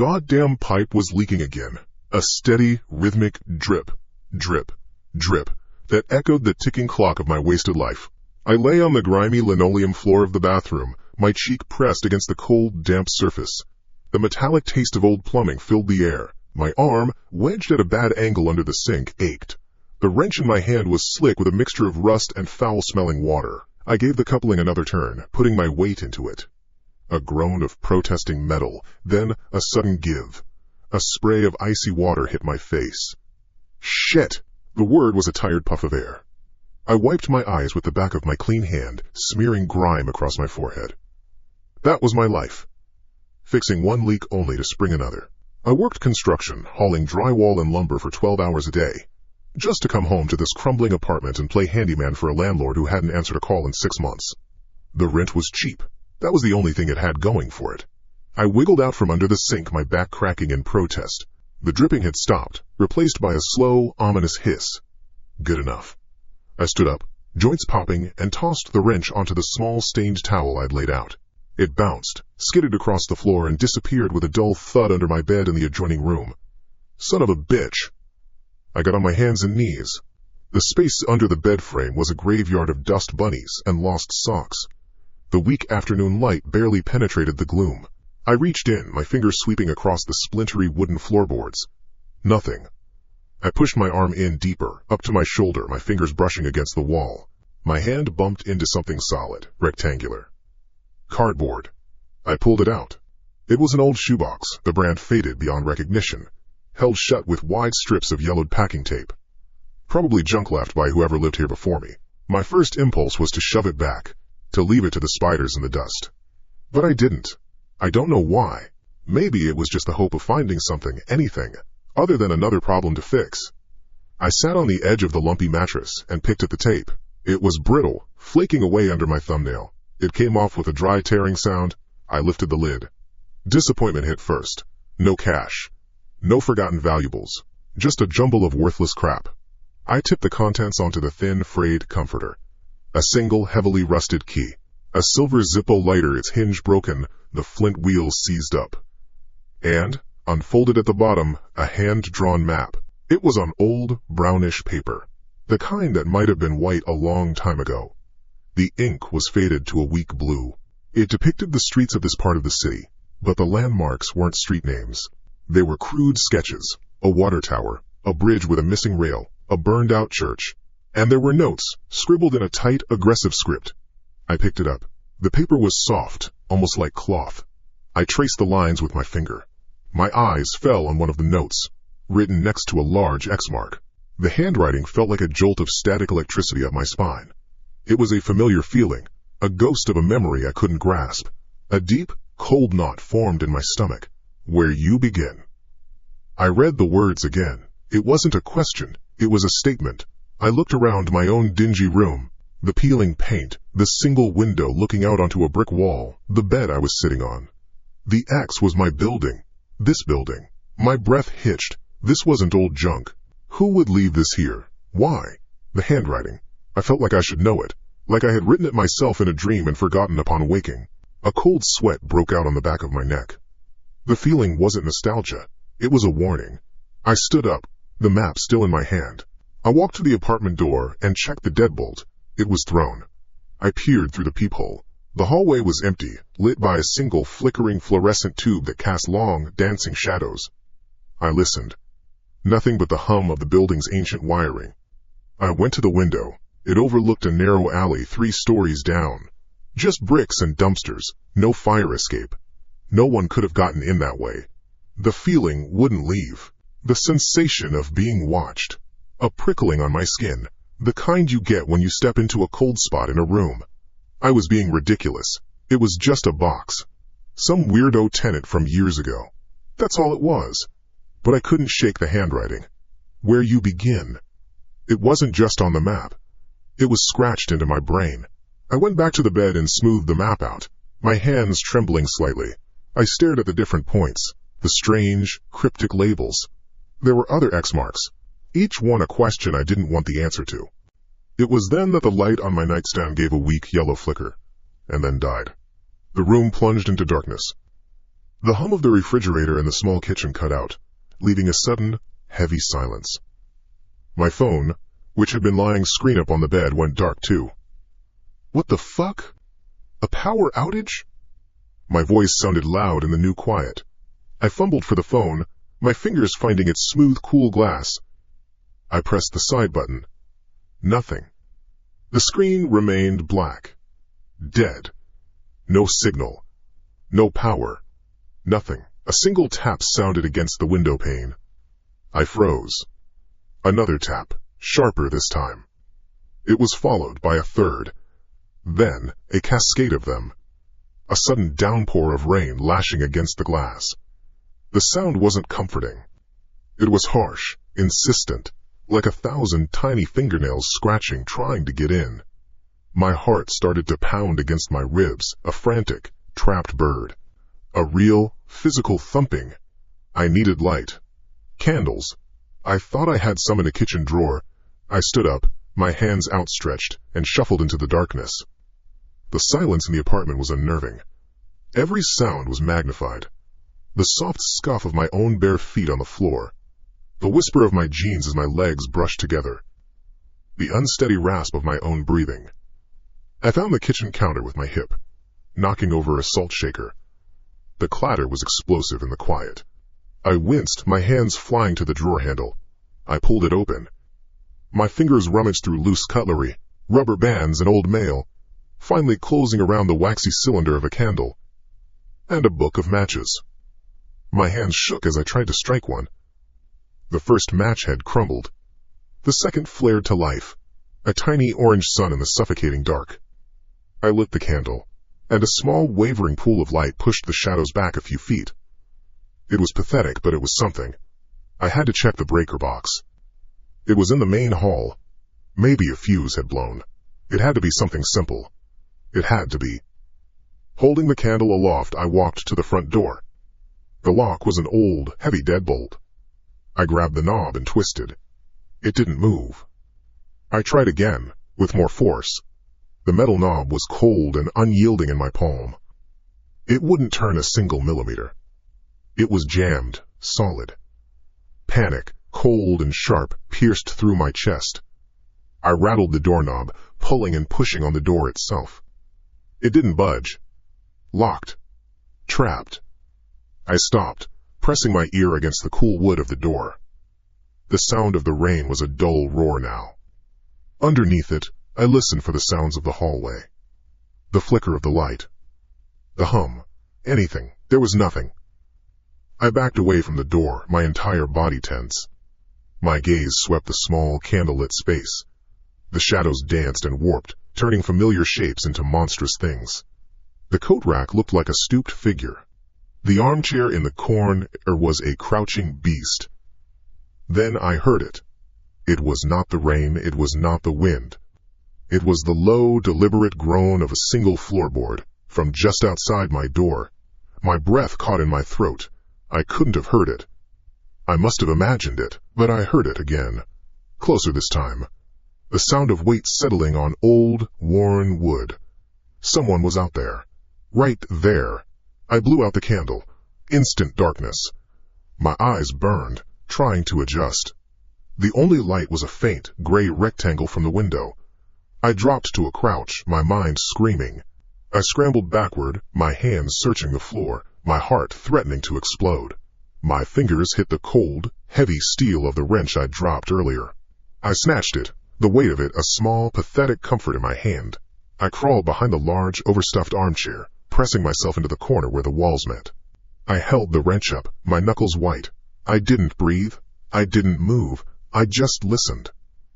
goddamn pipe was leaking again. A steady, rhythmic drip, drip, drip that echoed the ticking clock of my wasted life. I lay on the grimy linoleum floor of the bathroom, my cheek pressed against the cold, damp surface. The metallic taste of old plumbing filled the air. My arm, wedged at a bad angle under the sink, ached. The wrench in my hand was slick with a mixture of rust and foul-smelling water. I gave the coupling another turn, putting my weight into it. A groan of protesting metal, then a sudden give. A spray of icy water hit my face. Shit! The word was a tired puff of air. I wiped my eyes with the back of my clean hand, smearing grime across my forehead. That was my life. Fixing one leak only to spring another. I worked construction, hauling drywall and lumber for 12 hours a day, just to come home to this crumbling apartment and play handyman for a landlord who hadn't answered a call in 6 months. The rent was cheap. That was the only thing it had going for it. I wiggled out from under the sink, my back cracking in protest. The dripping had stopped, replaced by a slow, ominous hiss. Good enough. I stood up, joints popping, and tossed the wrench onto the small stained towel I'd laid out. It bounced, skidded across the floor, and disappeared with a dull thud under my bed in the adjoining room. Son of a bitch! I got on my hands and knees. The space under the bed frame was a graveyard of dust bunnies and lost socks. The weak afternoon light barely penetrated the gloom. I reached in, my fingers sweeping across the splintery wooden floorboards. Nothing. I pushed my arm in deeper, up to my shoulder, my fingers brushing against the wall. My hand bumped into something solid, rectangular. Cardboard. I pulled it out. It was an old shoebox, the brand faded beyond recognition, held shut with wide strips of yellowed packing tape. Probably junk left by whoever lived here before me. My first impulse was to shove it back, to leave it to the spiders in the dust. But I didn't. I don't know why. Maybe it was just the hope of finding something, anything, other than another problem to fix. I sat on the edge of the lumpy mattress and picked at the tape. It was brittle, flaking away under my thumbnail. It came off with a dry tearing sound. I lifted the lid. Disappointment hit first. No cash. No forgotten valuables. Just a jumble of worthless crap. I tipped the contents onto the thin, frayed comforter. A single, heavily rusted key. A silver Zippo lighter, its hinge broken, the flint wheels seized up. And, unfolded at the bottom, a hand-drawn map. It was on old, brownish paper. The kind that might have been white a long time ago. The ink was faded to a weak blue. It depicted the streets of this part of the city, but the landmarks weren't street names. They were crude sketches. A water tower, a bridge with a missing rail, a burned-out church. And there were notes, scribbled in a tight, aggressive script. I picked it up. The paper was soft, almost like cloth. I traced the lines with my finger. My eyes fell on one of the notes, written next to a large X mark. The handwriting felt like a jolt of static electricity up my spine. It was a familiar feeling, a ghost of a memory I couldn't grasp. A deep, cold knot formed in my stomach. Where you begin. I read the words again. It wasn't a question, it was a statement. I looked around my own dingy room. The peeling paint, the single window looking out onto a brick wall, the bed I was sitting on. The X was my building. This building. My breath hitched. This wasn't old junk. Who would leave this here? Why? The handwriting. I felt like I should know it. Like I had written it myself in a dream and forgotten upon waking. A cold sweat broke out on the back of my neck. The feeling wasn't nostalgia. It was a warning. I stood up, the map still in my hand. I walked to the apartment door and checked the deadbolt. It was thrown. I peered through the peephole. The hallway was empty, lit by a single flickering fluorescent tube that cast long, dancing shadows. I listened. Nothing but the hum of the building's ancient wiring. I went to the window. It overlooked a narrow alley 3 stories down. Just bricks and dumpsters, no fire escape. No one could have gotten in that way. The feeling wouldn't leave. The sensation of being watched. A prickling on my skin, the kind you get when you step into a cold spot in a room. I was being ridiculous. It was just a box. Some weirdo tenant from years ago. That's all it was. But I couldn't shake the handwriting. Where you begin. It wasn't just on the map. It was scratched into my brain. I went back to the bed and smoothed the map out, my hands trembling slightly. I stared at the different points, the strange, cryptic labels. There were other X marks, each one a question I didn't want the answer to. It was then that the light on my nightstand gave a weak yellow flicker, and then died. The room plunged into darkness. The hum of the refrigerator in the small kitchen cut out, leaving a sudden, heavy silence. My phone, which had been lying screen up on the bed, went dark too. What the fuck? A power outage? My voice sounded loud in the new quiet. I fumbled for the phone, my fingers finding its smooth, cool glass. I pressed the side button. Nothing. The screen remained black. Dead. No signal. No power. Nothing. A single tap sounded against the window pane. I froze. Another tap, sharper this time. It was followed by a third. Then, a cascade of them. A sudden downpour of rain lashing against the glass. The sound wasn't comforting. It was harsh, insistent, like 1,000 tiny fingernails scratching, trying to get in. My heart started to pound against my ribs, a frantic, trapped bird. A real, physical thumping. I needed light. Candles. I thought I had some in a kitchen drawer. I stood up, my hands outstretched, and shuffled into the darkness. The silence in the apartment was unnerving. Every sound was magnified. The soft scuff of my own bare feet on the floor. The whisper of my jeans as my legs brushed together. The unsteady rasp of my own breathing. I found the kitchen counter with my hip, knocking over a salt shaker. The clatter was explosive in the quiet. I winced, my hands flying to the drawer handle. I pulled it open. My fingers rummaged through loose cutlery, rubber bands, and old mail, finally closing around the waxy cylinder of a candle. And a book of matches. My hands shook as I tried to strike one. The first match head crumbled. The second flared to life, a tiny orange sun in the suffocating dark. I lit the candle, and a small wavering pool of light pushed the shadows back a few feet. It was pathetic, but it was something. I had to check the breaker box. It was in the main hall. Maybe a fuse had blown. It had to be something simple. It had to be. Holding the candle aloft, I walked to the front door. The lock was an old, heavy deadbolt. I grabbed the knob and twisted. It didn't move. I tried again, with more force. The metal knob was cold and unyielding in my palm. It wouldn't turn a single millimeter. It was jammed, solid. Panic, cold and sharp, pierced through my chest. I rattled the doorknob, pulling and pushing on the door itself. It didn't budge. Locked. Trapped. I stopped, pressing my ear against the cool wood of the door. The sound of the rain was a dull roar now. Underneath it, I listened for the sounds of the hallway. The flicker of the light. The hum. Anything. There was nothing. I backed away from the door, my entire body tense. My gaze swept the small, candlelit space. The shadows danced and warped, turning familiar shapes into monstrous things. The coat rack looked like a stooped figure. The armchair in the corner was a crouching beast. Then I heard it. It was not the rain, it was not the wind. It was the low, deliberate groan of a single floorboard, from just outside my door. My breath caught in my throat. I couldn't have heard it. I must have imagined it, but I heard it again. Closer this time. The sound of weight settling on old, worn wood. Someone was out there. Right there. I blew out the candle. Instant darkness. My eyes burned, trying to adjust. The only light was a faint, gray rectangle from the window. I dropped to a crouch, my mind screaming. I scrambled backward, my hands searching the floor, my heart threatening to explode. My fingers hit the cold, heavy steel of the wrench I'd dropped earlier. I snatched it, the weight of it a small, pathetic comfort in my hand. I crawled behind the large, overstuffed armchair, pressing myself into the corner where the walls met. I held the wrench up, my knuckles white. I didn't breathe. I didn't move. I just listened.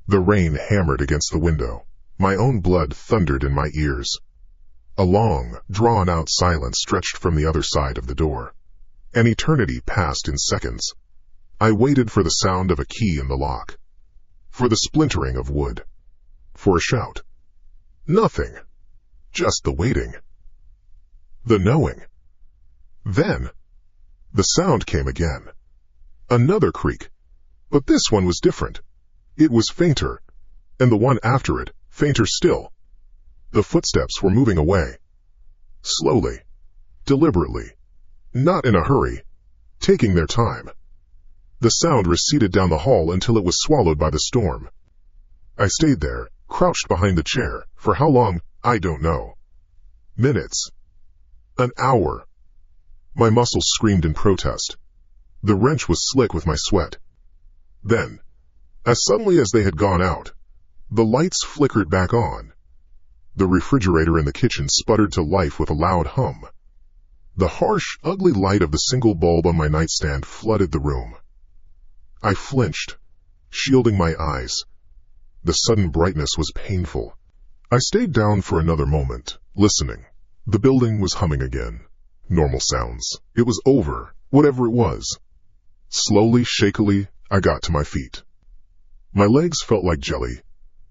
The rain hammered against the window. My own blood thundered in my ears. A long, drawn-out silence stretched from the other side of the door. An eternity passed in seconds. I waited for the sound of a key in the lock. For the splintering of wood. For a shout. Nothing. Just the waiting. The knowing. Then, the sound came again. Another creak. But this one was different. It was fainter. And the one after it, fainter still. The footsteps were moving away. Slowly. Deliberately. not in a hurry, taking their time. The sound receded down the hall until it was swallowed by the storm. I stayed there, crouched behind the chair, for how long, I don't know. Minutes. An hour. My muscles screamed in protest. The wrench was slick with my sweat. Then, as suddenly as they had gone out, the lights flickered back on. The refrigerator in the kitchen sputtered to life with a loud hum. The harsh, ugly light of the single bulb on my nightstand flooded the room. I flinched, shielding my eyes. The sudden brightness was painful. I stayed down for another moment, listening. The building was humming again. Normal sounds. It was over, whatever it was. Slowly, shakily, I got to my feet. My legs felt like jelly.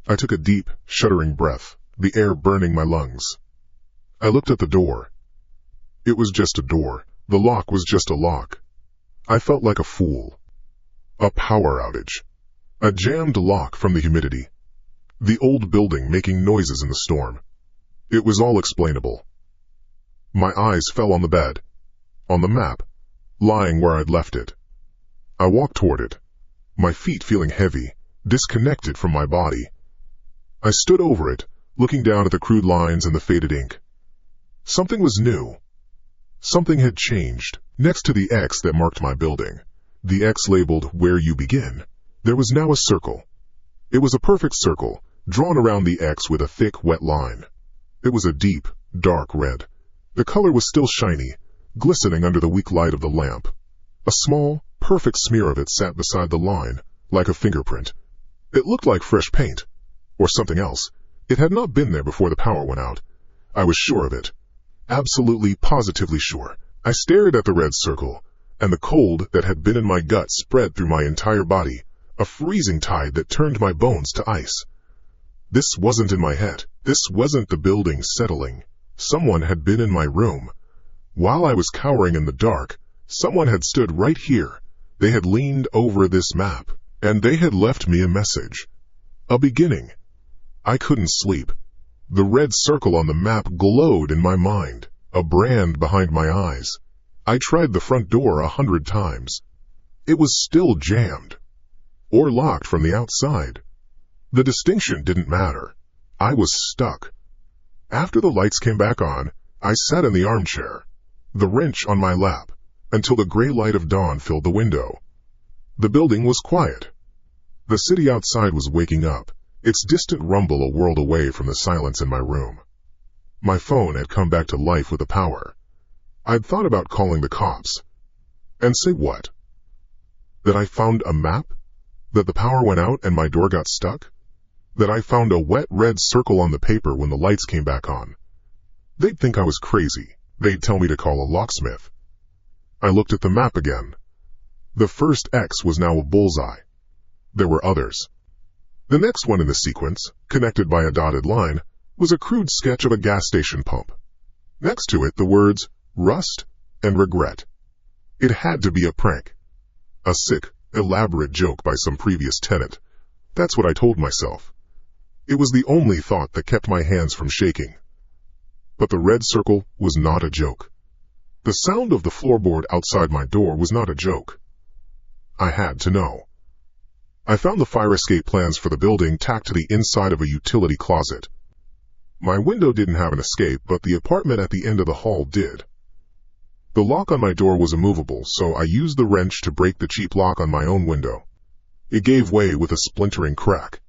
I took a deep, shuddering breath, the air burning my lungs. I looked at the door. It was just a door. The lock was just a lock. I felt like a fool. A power outage. A jammed lock from the humidity. The old building making noises in the storm. It was all explainable. My eyes fell on the bed, on the map, lying where I'd left it. I walked toward it, my feet feeling heavy, disconnected from my body. I stood over it, looking down at the crude lines and the faded ink. Something was new. Something had changed. Next to the X that marked my building, the X labeled "Where You Begin," there was now a circle. It was a perfect circle, drawn around the X with a thick, wet line. It was a deep, dark red. The color was still shiny, glistening under the weak light of the lamp. A small, perfect smear of it sat beside the line, like a fingerprint. It looked like fresh paint, or something else. It had not been there before the power went out. I was sure of it. Absolutely, positively sure. I stared at the red circle, and the cold that had been in my gut spread through my entire body, a freezing tide that turned my bones to ice. This wasn't in my head. This wasn't the building settling. Someone had been in my room. While I was cowering in the dark, someone had stood right here. They had leaned over this map, and they had left me a message. A beginning. I couldn't sleep. The red circle on the map glowed in my mind, a brand behind my eyes. I tried the front door 100 times. It was still jammed, or locked from the outside. The distinction didn't matter. I was stuck. After the lights came back on, I sat in the armchair, the wrench on my lap, until the gray light of dawn filled the window. The building was quiet. The city outside was waking up, its distant rumble a world away from the silence in my room. My phone had come back to life with the power. I'd thought about calling the cops. And say what? That I found a map? That the power went out and my door got stuck? That I found a wet red circle on the paper when the lights came back on? They'd think I was crazy. They'd tell me to call a locksmith. I looked at the map again. The first X was now a bullseye. There were others. The next one in the sequence, connected by a dotted line, was a crude sketch of a gas station pump. Next to it, the words, "Rust" and "Regret." It had to be a prank. A sick, elaborate joke by some previous tenant. That's what I told myself. It was the only thought that kept my hands from shaking. But the red circle was not a joke. The sound of the floorboard outside my door was not a joke. I had to know. I found the fire escape plans for the building tacked to the inside of a utility closet. My window didn't have an escape, but the apartment at the end of the hall did. The lock on my door was immovable, so I used the wrench to break the cheap lock on my own window. It gave way with a splintering crack.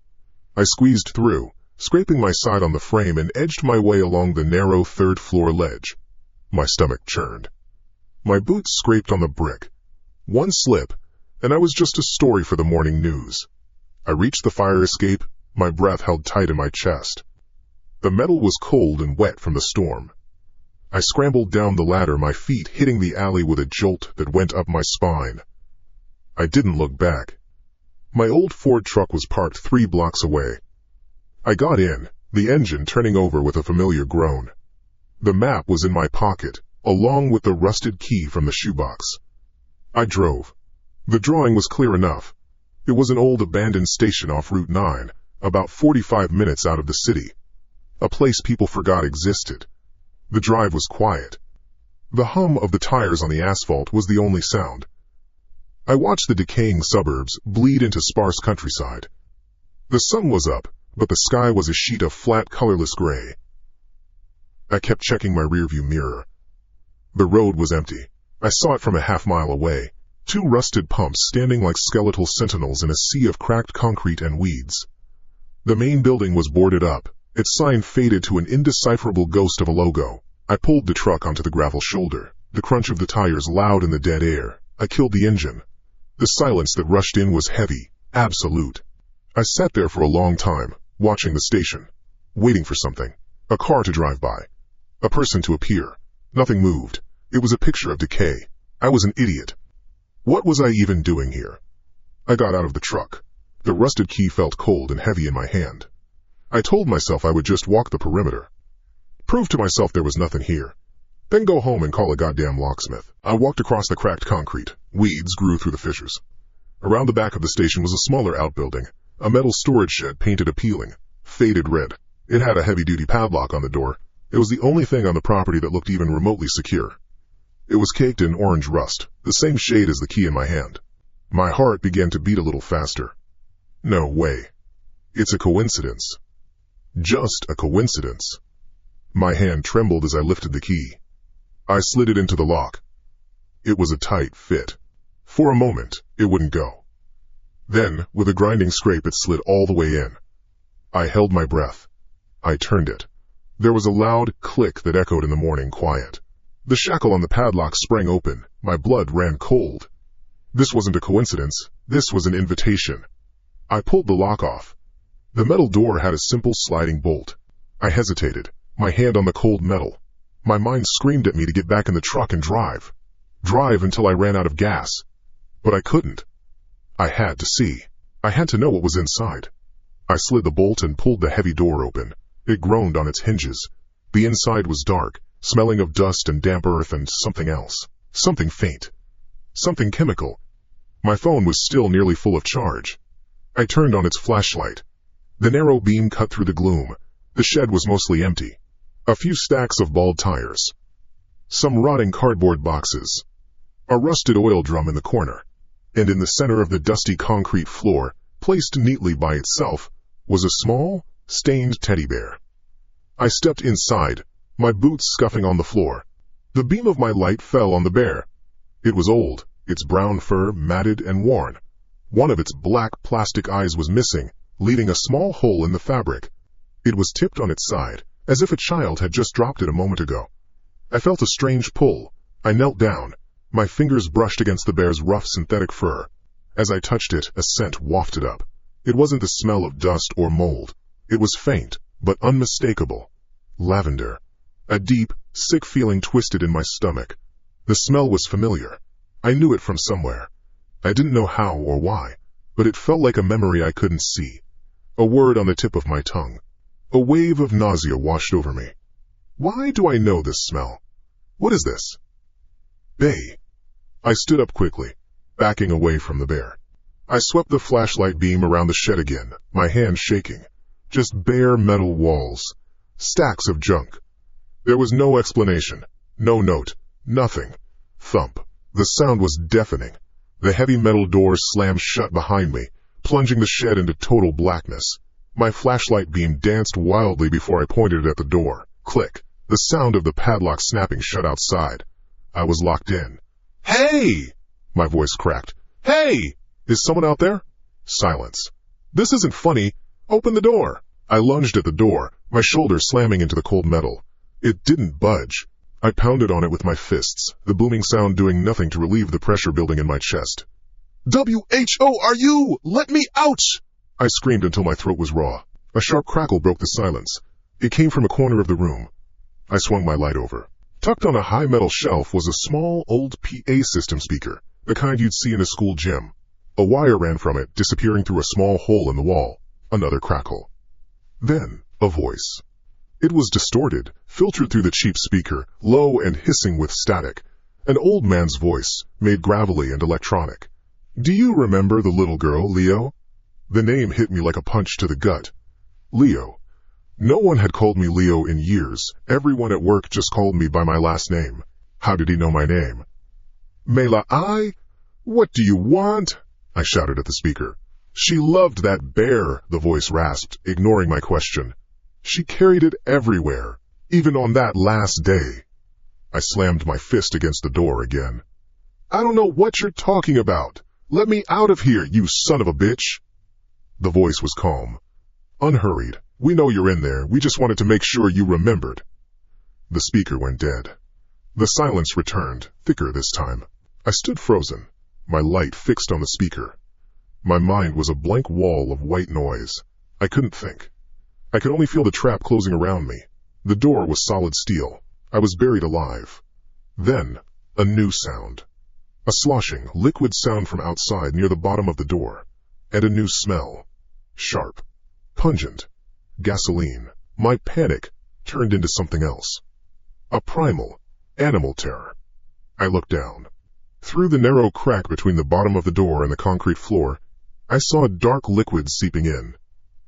I squeezed through, scraping my side on the frame, and edged my way along the narrow third-floor ledge. My stomach churned. My boots scraped on the brick. One slip, and I was just a story for the morning news. I reached the fire escape, my breath held tight in my chest. The metal was cold and wet from the storm. I scrambled down the ladder, my feet hitting the alley with a jolt that went up my spine. I didn't look back. My old Ford truck was parked 3 blocks away. I got in, the engine turning over with a familiar groan. The map was in my pocket, along with the rusted key from the shoebox. I drove. The drawing was clear enough. It was an old abandoned station off Route 9, about 45 minutes out of the city. A place people forgot existed. The drive was quiet. The hum of the tires on the asphalt was the only sound. I watched the decaying suburbs bleed into sparse countryside. The sun was up, but the sky was a sheet of flat, colorless gray. I kept checking my rearview mirror. The road was empty. I saw it from a half-mile away. 2 rusted pumps standing like skeletal sentinels in a sea of cracked concrete and weeds. The main building was boarded up, its sign faded to an indecipherable ghost of a logo. I pulled the truck onto the gravel shoulder, the crunch of the tires loud in the dead air. I killed the engine. The silence that rushed in was heavy, absolute. I sat there for a long time, watching the station, waiting for something. A car to drive by. A person to appear. Nothing moved. It was a picture of decay. I was an idiot. What was I even doing here? I got out of the truck. The rusted key felt cold and heavy in my hand. I told myself I would just walk the perimeter. Prove to myself there was nothing here. Then go home and call a goddamn locksmith. I walked across the cracked concrete. Weeds grew through the fissures. Around the back of the station was a smaller outbuilding, a metal storage shed painted appealing, faded red. It had a heavy-duty padlock on the door. It was the only thing on the property that looked even remotely secure. It was caked in orange rust, the same shade as the key in my hand. My heart began to beat a little faster. No way. It's a coincidence. Just a coincidence. My hand trembled as I lifted the key. I slid it into the lock. It was a tight fit. For a moment, it wouldn't go. Then, with a grinding scrape, it slid all the way in. I held my breath. I turned it. There was a loud click that echoed in the morning quiet. The shackle on the padlock sprang open. My blood ran cold. This wasn't a coincidence. This was an invitation. I pulled the lock off. The metal door had a simple sliding bolt. I hesitated, my hand on the cold metal. My mind screamed at me to get back in the truck and drive. Drive until I ran out of gas. But I couldn't. I had to see. I had to know what was inside. I slid the bolt and pulled the heavy door open. It groaned on its hinges. The inside was dark, smelling of dust and damp earth and something else. Something faint. Something chemical. My phone was still nearly full of charge. I turned on its flashlight. The narrow beam cut through the gloom. The shed was mostly empty. A few stacks of bald tires. Some rotting cardboard boxes. A rusted oil drum in the corner. And in the center of the dusty concrete floor, placed neatly by itself, was a small, stained teddy bear. I stepped inside, my boots scuffing on the floor. The beam of my light fell on the bear. It was old, its brown fur matted and worn. One of its black plastic eyes was missing, leaving a small hole in the fabric. It was tipped on its side, as if a child had just dropped it a moment ago. I felt a strange pull. I knelt down. My fingers brushed against the bear's rough synthetic fur. As I touched it, a scent wafted up. It wasn't the smell of dust or mold. It was faint, but unmistakable. Lavender. A deep, sick feeling twisted in my stomach. The smell was familiar. I knew it from somewhere. I didn't know how or why, but it felt like a memory I couldn't see. A word on the tip of my tongue. A wave of nausea washed over me. Why do I know this smell? What is this? Bay. I stood up quickly, backing away from the bear. I swept the flashlight beam around the shed again, my hand shaking. Just bare metal walls. Stacks of junk. There was no explanation, no note, nothing. Thump. The sound was deafening. The heavy metal doors slammed shut behind me, plunging the shed into total blackness. My flashlight beam danced wildly before I pointed it at the door. Click. The sound of the padlock snapping shut outside. I was locked in. Hey! My voice cracked. Hey! Is someone out there? Silence. This isn't funny. Open the door. I lunged at the door, my shoulder slamming into the cold metal. It didn't budge. I pounded on it with my fists, the booming sound doing nothing to relieve the pressure building in my chest. W-H-O-R-U! Let me out! I screamed until my throat was raw. A sharp crackle broke the silence. It came from a corner of the room. I swung my light over. Tucked on a high metal shelf was a small, old PA system speaker, the kind you'd see in a school gym. A wire ran from it, disappearing through a small hole in the wall. Another crackle. Then, a voice. It was distorted, filtered through the cheap speaker, low and hissing with static. An old man's voice, made gravelly and electronic. Do you remember the little girl, Leo? The name hit me like a punch to the gut. Leo. No one had called me Leo in years. Everyone at work just called me by my last name. How did he know my name? Mela I? What do you want? I shouted at the speaker. She loved that bear, the voice rasped, ignoring my question. She carried it everywhere, even on that last day. I slammed my fist against the door again. I don't know what you're talking about. Let me out of here, you son of a bitch. The voice was calm. Unhurried. We know you're in there. We just wanted to make sure you remembered. The speaker went dead. The silence returned, thicker this time. I stood frozen, my light fixed on the speaker. My mind was a blank wall of white noise. I couldn't think. I could only feel the trap closing around me. The door was solid steel. I was buried alive. Then, a new sound. A sloshing, liquid sound from outside near the bottom of the door. And a new smell. Sharp. Pungent. Gasoline. My panic turned into something else. A primal, animal terror. I looked down. Through the narrow crack between the bottom of the door and the concrete floor, I saw a dark liquid seeping in.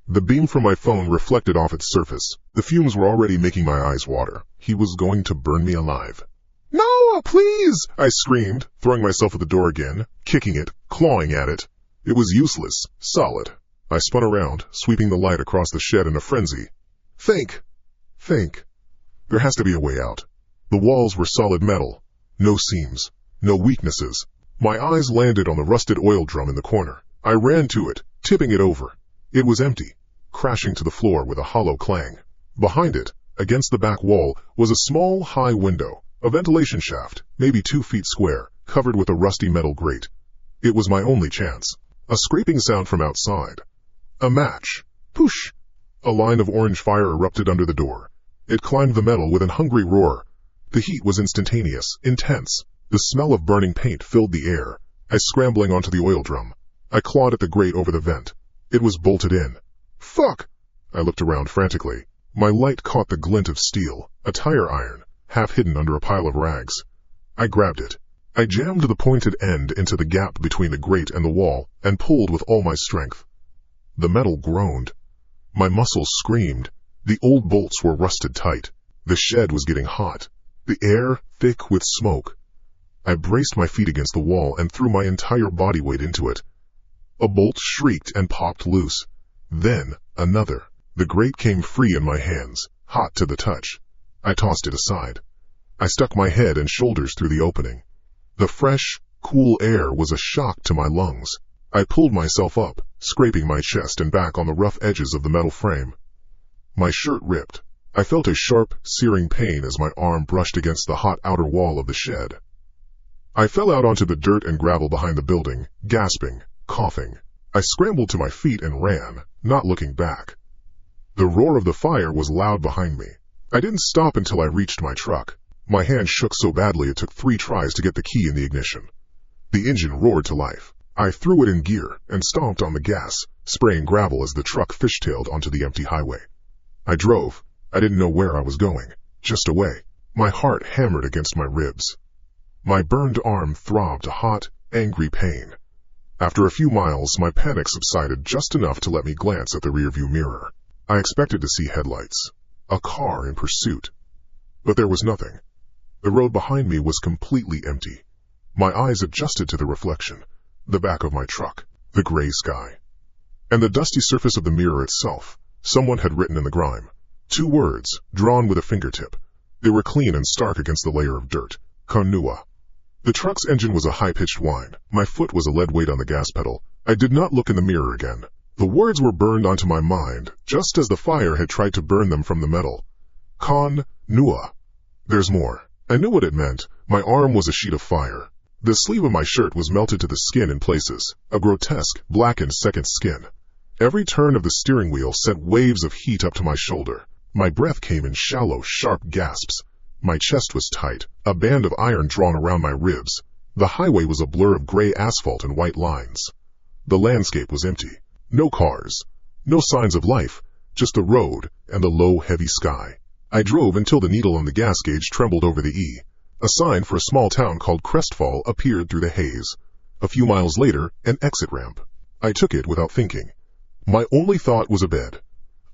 The beam from my phone reflected off its surface. The fumes were already making my eyes water. He was going to burn me alive. No, please! I screamed, throwing myself at the door again, kicking it, clawing at it. It was useless, solid. I spun around, sweeping the light across the shed in a frenzy. Think. There has to be a way out. The walls were solid metal. No seams. No weaknesses. My eyes landed on the rusted oil drum in the corner. I ran to it, tipping it over. It was empty, crashing to the floor with a hollow clang. Behind it, against the back wall, was a small, high window, a ventilation shaft, maybe 2 feet square, covered with a rusty metal grate. It was my only chance. A scraping sound from outside. A match. Poosh! A line of orange fire erupted under the door. It climbed the metal with an hungry roar. The heat was instantaneous, intense. The smell of burning paint filled the air. I scrambling onto the oil drum. I clawed at the grate over the vent. It was bolted in. Fuck! I looked around frantically. My light caught the glint of steel, a tire iron, half hidden under a pile of rags. I grabbed it. I jammed the pointed end into the gap between the grate and the wall and pulled with all my strength. The metal groaned. My muscles screamed. The old bolts were rusted tight. The shed was getting hot. The air thick with smoke. I braced my feet against the wall and threw my entire body weight into it. A bolt shrieked and popped loose. Then, another. The grate came free in my hands, hot to the touch. I tossed it aside. I stuck my head and shoulders through the opening. The fresh, cool air was a shock to my lungs. I pulled myself up, scraping my chest and back on the rough edges of the metal frame. My shirt ripped. I felt a sharp, searing pain as my arm brushed against the hot outer wall of the shed. I fell out onto the dirt and gravel behind the building, gasping, coughing. I scrambled to my feet and ran, not looking back. The roar of the fire was loud behind me. I didn't stop until I reached my truck. My hand shook so badly it took 3 tries to get the key in the ignition. The engine roared to life. I threw it in gear and stomped on the gas, spraying gravel as the truck fishtailed onto the empty highway. I drove. I didn't know where I was going, just away. My heart hammered against my ribs. My burned arm throbbed a hot, angry pain. After a few miles, my panic subsided just enough to let me glance at the rearview mirror. I expected to see headlights, a car in pursuit. But there was nothing. The road behind me was completely empty. My eyes adjusted to the reflection, the back of my truck, the gray sky, and the dusty surface of the mirror itself. Someone had written in the grime. 2 words, drawn with a fingertip. They were clean and stark against the layer of dirt. Konua. The truck's engine was a high-pitched whine. My foot was a lead weight on the gas pedal. I did not look in the mirror again. The words were burned onto my mind, just as the fire had tried to burn them from the metal. Kon-Nua. There's more. I knew what it meant. My arm was a sheet of fire. The sleeve of my shirt was melted to the skin in places, a grotesque, blackened second skin. Every turn of the steering wheel sent waves of heat up to my shoulder. My breath came in shallow, sharp gasps. My chest was tight, a band of iron drawn around my ribs. The highway was a blur of gray asphalt and white lines. The landscape was empty. No cars. No signs of life. Just the road and the low, heavy sky. I drove until the needle on the gas gauge trembled over the E. A sign for a small town called Crestfall appeared through the haze. A few miles later, an exit ramp. I took it without thinking. My only thought was a bed.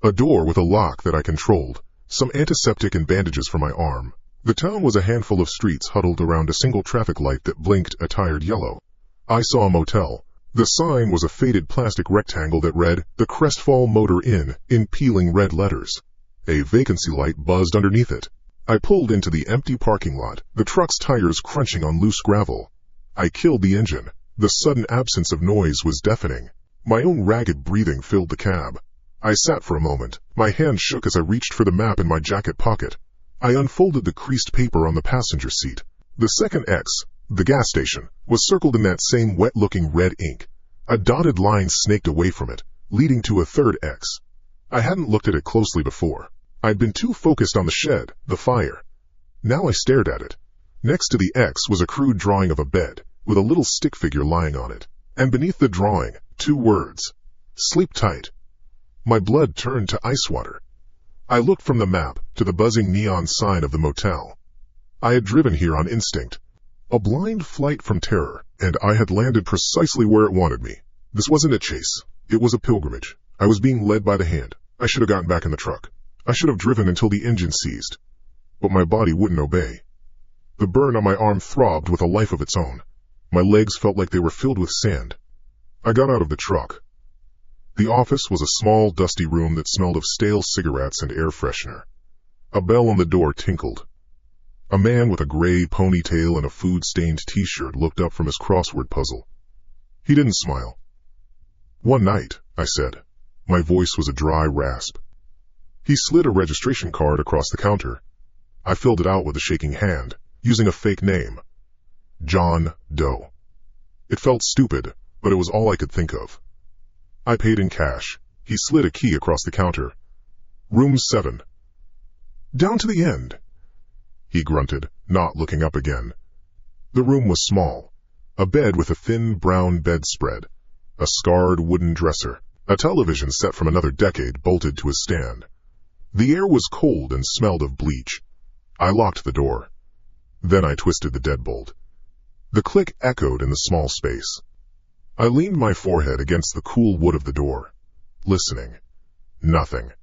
A door with a lock that I controlled. Some antiseptic and bandages for my arm. The town was a handful of streets huddled around a single traffic light that blinked a tired yellow. I saw a motel. The sign was a faded plastic rectangle that read, "The Crestfall Motor Inn," in peeling red letters. A vacancy light buzzed underneath it. I pulled into the empty parking lot, the truck's tires crunching on loose gravel. I killed the engine. The sudden absence of noise was deafening. My own ragged breathing filled the cab. I sat for a moment. My hand shook as I reached for the map in my jacket pocket. I unfolded the creased paper on the passenger seat. The second X, the gas station, was circled in that same wet-looking red ink. A dotted line snaked away from it, leading to a third X. I hadn't looked at it closely before. I'd been too focused on the shed, the fire. Now I stared at it. Next to the X was a crude drawing of a bed, with a little stick figure lying on it. And beneath the drawing, 2 words. Sleep tight. My blood turned to ice water. I looked from the map to the buzzing neon sign of the motel. I had driven here on instinct. A blind flight from terror, and I had landed precisely where it wanted me. This wasn't a chase. It was a pilgrimage. I was being led by the hand. I should have gotten back in the truck. I should have driven until the engine seized. But my body wouldn't obey. The burn on my arm throbbed with a life of its own. My legs felt like they were filled with sand. I got out of the truck. The office was a small, dusty room that smelled of stale cigarettes and air freshener. A bell on the door tinkled. A man with a gray ponytail and a food-stained t-shirt looked up from his crossword puzzle. He didn't smile. "One night," I said. My voice was a dry rasp. He slid a registration card across the counter. I filled it out with a shaking hand, using a fake name. John Doe. It felt stupid, but it was all I could think of. I paid in cash. He slid a key across the counter. "Room 7. "Down to the end," he grunted, not looking up again. The room was small. A bed with a thin brown bedspread. A scarred wooden dresser. A television set from another decade bolted to a stand. The air was cold and smelled of bleach. I locked the door. Then I twisted the deadbolt. The click echoed in the small space. I leaned my forehead against the cool wood of the door, listening. Nothing.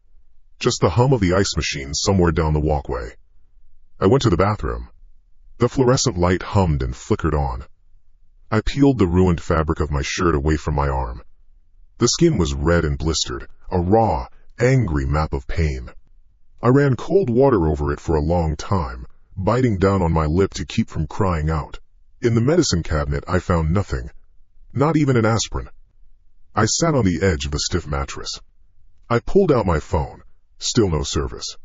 Just the hum of the ice machine somewhere down the walkway. I went to the bathroom. The fluorescent light hummed and flickered on. I peeled the ruined fabric of my shirt away from my arm. The skin was red and blistered, a raw, angry map of pain. I ran cold water over it for a long time, biting down on my lip to keep from crying out. In the medicine cabinet I found nothing, not even an aspirin. I sat on the edge of the stiff mattress. I pulled out my phone. Still no service.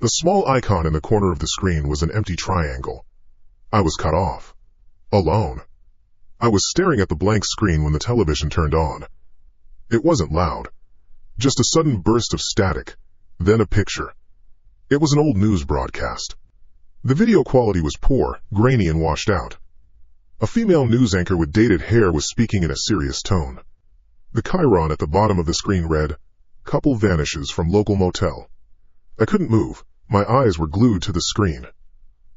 The small icon in the corner of the screen was an empty triangle. I was cut off. Alone. I was staring at the blank screen when the television turned on. It wasn't loud. Just a sudden burst of static, then a picture. It was an old news broadcast. The video quality was poor, grainy and washed out. A female news anchor with dated hair was speaking in a serious tone. The chyron at the bottom of the screen read, "Couple vanishes from local motel." I couldn't move. My eyes were glued to the screen.